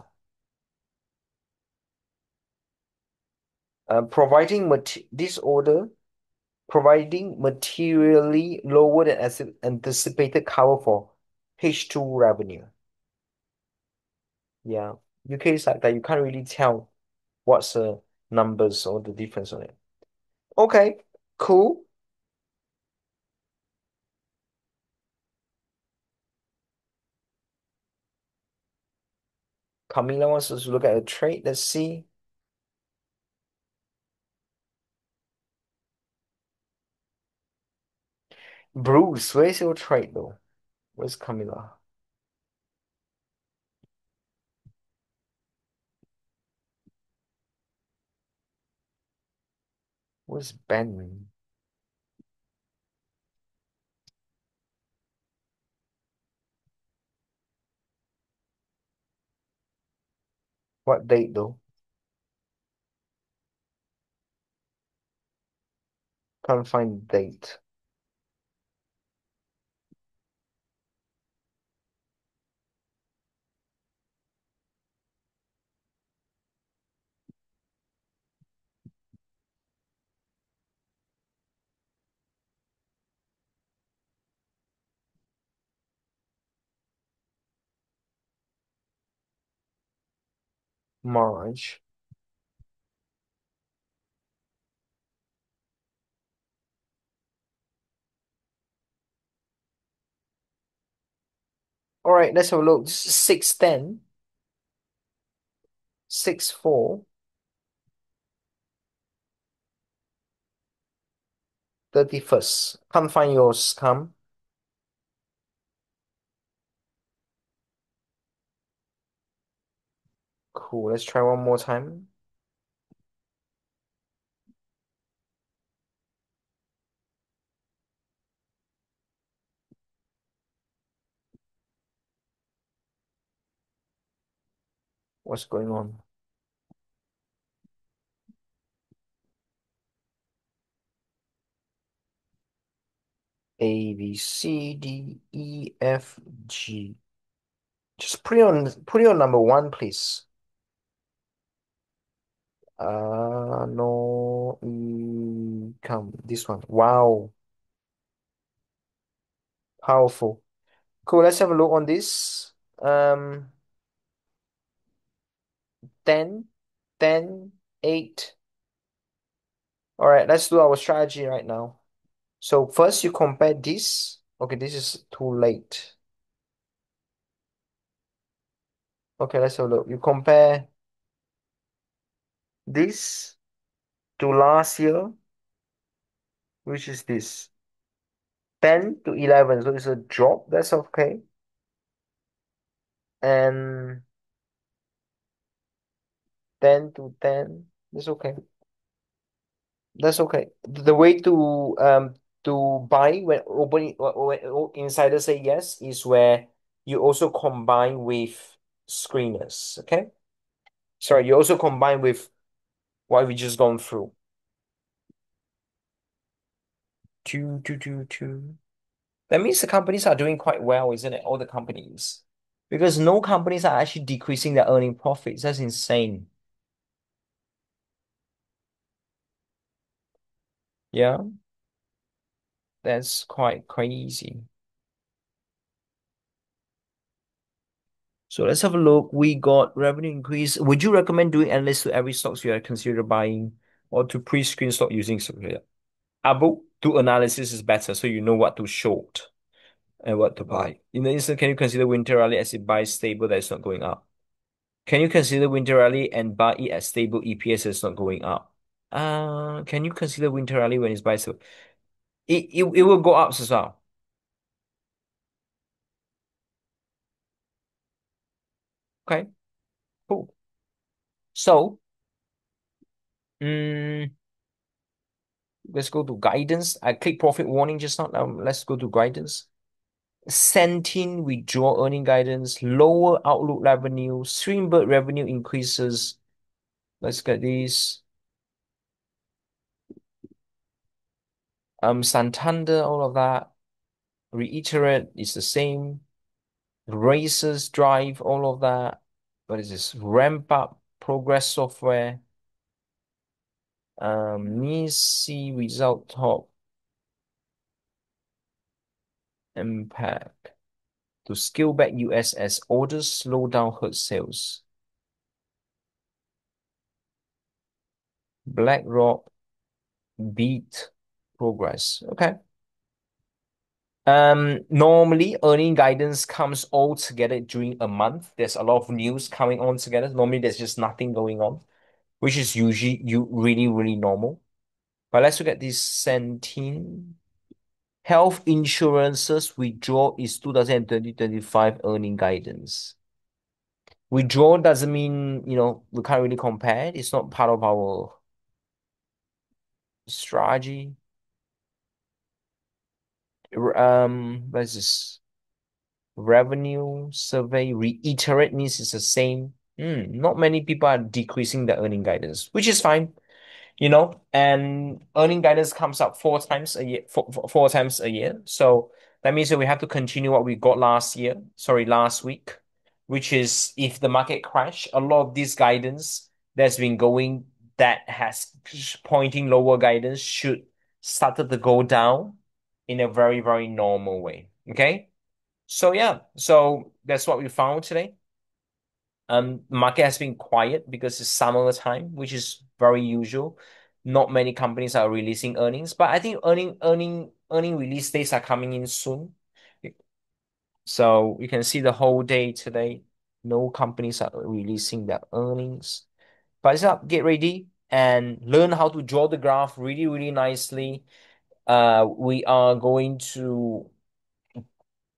[SPEAKER 1] Providing this order providing materially lower than anticipated cover for H2 revenue. Yeah, UK is like that. You can't really tell what's the numbers or the difference on it. Okay, cool. Camila wants us to look at a trade. Let's see. Bruce, where's your trade though? Where's Camila? Where's Ben? What date though? Can't find date. March. All right, let's have a look. This is 610, 6/4, 31st. Can't find yours, come. Cool. Let's try one more time. What's going on? A, B, C, D, E, F, G. Just put it on number one, please. No, come this one. Wow, powerful. Cool. Let's have a look on this. 10, 10, 8. All right, let's do our strategy right now. So first you compare this. Okay, this is too late. Okay, let's have a look. You compare this to last year, which is this 10 to 11. So it's a drop. That's okay. And 10 to 10. That's okay. That's okay. The way to buy when opening when insiders say yes is where you also combine with screeners. Okay. Sorry, you also combine with what we just gone through. Two, two, two, two. That means the companies are doing quite well, isn't it? All the companies. Because no companies are actually decreasing their earning profits. That's insane. Yeah, that's quite crazy. So let's have a look. We got revenue increase. Would you recommend doing analysis to every stocks you are consider buying or to pre-screen stock using software? About do analysis is better so you know what to short and what to buy. In the instant, can you consider winter rally as it buys stable that is not going up? Can you consider winter rally and buy it as stable EPS that's not going up? Can you consider winter rally when it's buy stable? It will go up as well. Okay, cool. So, mm, let's go to guidance. I click profit warning just now. Now let's go to guidance. Centene withdraw earning guidance, lower outlook revenue, Swingbird revenue increases. Let's get these. Santander, all of that. Reiterate is the same. Racers drive, all of that. What is this? Ramp up progress software. Nisi result top impact to scale back US as orders slow down hurt sales. BlackRock beat progress. Okay. Normally earning guidance comes all together during a month. There's a lot of news coming on together. Normally there's just nothing going on, which is usually really, really normal. But let's look at this Centene. Health insurances withdraw is 2020-25 earning guidance. Withdraw doesn't mean, we can't really compare. It's not part of our strategy. What's this? Revenue survey reiterate means it's the same. Not many people are decreasing the earning guidance, which is fine. And earning guidance comes up 4 times a year, 4 times a year. So that means that we have to continue what we got last week, which is if the market crash, a lot of this guidance that's been going that has pointing lower guidance should started to go down in a very, very normal way. Okay. So yeah, so that's what we found today. Market has been quiet because it's summer time, which is very usual. Not many companies are releasing earnings, but I think earning release dates are coming in soon. So you can see the whole day today, no companies are releasing their earnings. But it's up, get ready and learn how to draw the graph really, really nicely. We are going to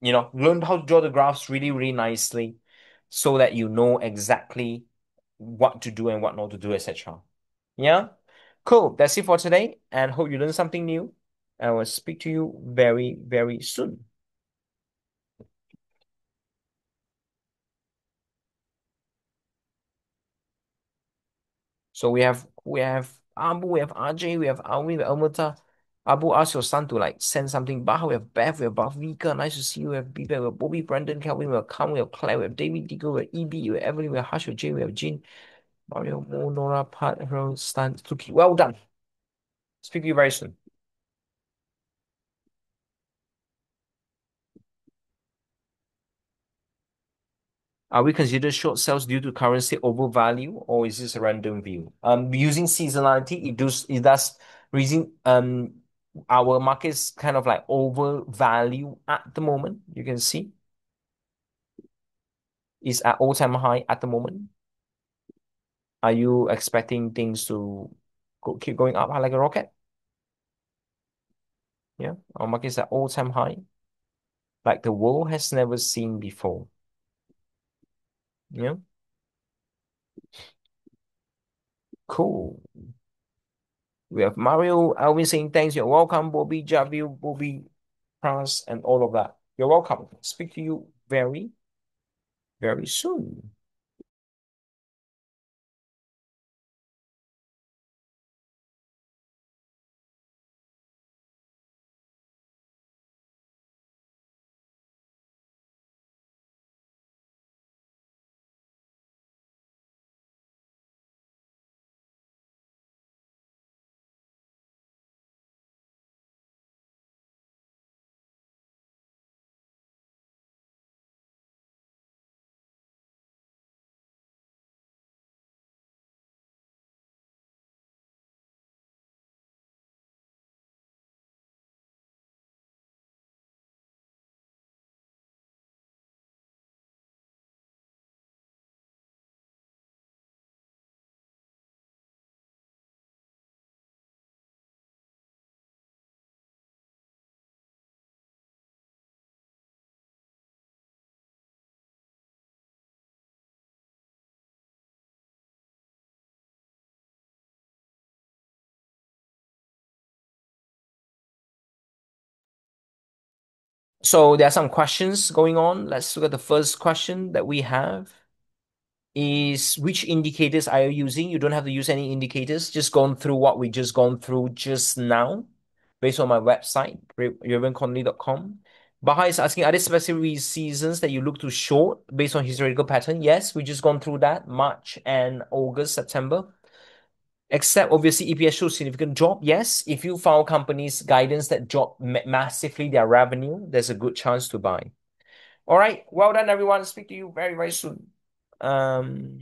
[SPEAKER 1] learn how to draw the graphs really, really nicely so that you know exactly what to do and what not to do, etc. Yeah? Cool. That's it for today, and hope you learned something new. I will speak to you very, very soon. So we have Abu, we have RJ, we have Alvin, we have Almata. Abu asked your son to like send something. Baha, we have Beth, we have Bafvika. Nice to see you. We have Biba, we have Bobby, Brandon, Calvin, we have Kam, we have Claire, we have David, Digo, we have EB, we have Evelyn, we have Hush, we have Jane, we have Jean. Mario, Mo, Nora, Pat, Harold, Stan, Tuki. Well done. Speak to you very soon. Are we considered short sales due to currency overvalue, or is this a random view? Using seasonality, it does reason our market's kind of like overvalue at the moment. You can see it's at all-time high at the moment. Are you expecting things to keep going up like a rocket? Yeah, our market's at all-time high, like the world has never seen before. Yeah, cool. We have Mario, Alvin saying thanks. You're welcome, Bobby, Javier, Bobby, Pras, and all of that. You're welcome. Speak to you very, very soon. So there are some questions going on. Let's look at the first question that we have is which indicators are you using? You don't have to use any indicators. Just gone through what we just gone through just now based on my website, ravenconley.com. Baha is asking, are there specific seasons that you look to short based on historical pattern? Yes, we just gone through that, March and August, September. Except obviously EPS shows significant drop. Yes, if you found companies guidance that drop massively their revenue, there's a good chance to buy. All right, well done, everyone. Speak to you very, very soon. Um,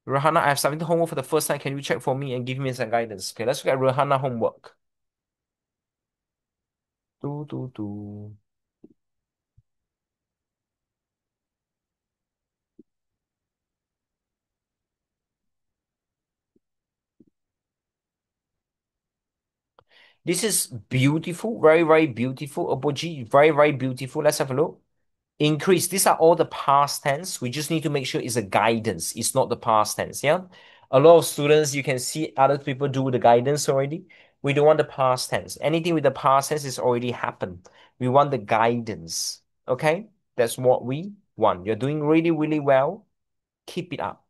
[SPEAKER 1] Rahana, I have submitted homework for the first time. Can you check for me and give me some guidance? Okay, let's look at Rahana homework. Do. This is beautiful, very, very beautiful. Apogee, very, very beautiful. Let's have a look. Increase. These are all the past tense. We just need to make sure it's a guidance. It's not the past tense. Yeah. A lot of students, you can see other people do the guidance already. We don't want the past tense. Anything with the past tense is already happened. We want the guidance. Okay. That's what we want. You're doing really, really well. Keep it up.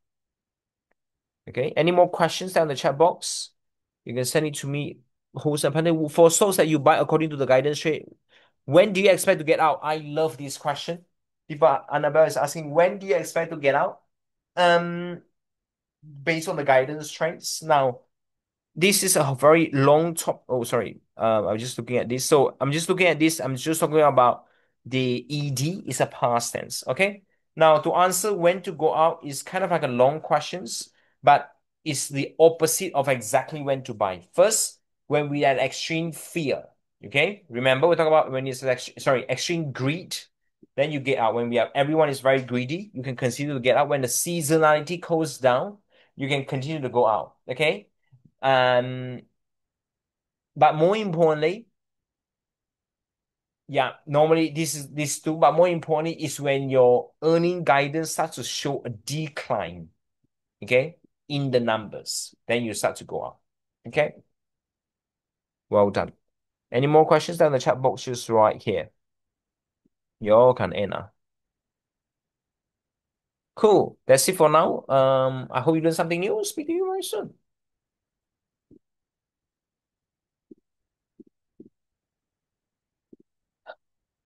[SPEAKER 1] Okay. Any more questions down in the chat box? You can send it to me. Wholesale pending for stocks that you buy according to the guidance trade. When do you expect to get out? I love this question. People, Annabelle is asking, when do you expect to get out? Um, Based on the guidance trades. Now, this is a very long top. Oh, sorry. I was just looking at this. So I'm just looking at this. I'm just talking about the ED is a past tense. Okay. Now to answer when to go out is kind of like a long questions, but it's the opposite of exactly when to buy. First, when we had extreme fear. Okay. Remember we talk about when it's extreme greed. Then you get out. When we have everyone is very greedy, you can continue to get out. When the seasonality goes down, you can continue to go out. Okay. Um, but more importantly, yeah, normally this is this too, but more importantly is when your earning guidance starts to show a decline, okay, in the numbers, then you start to go up. Okay, well done. Any more questions down the chat box just right here? You can enter. Cool. That's it for now. I hope you learned something new. Speak to you very soon.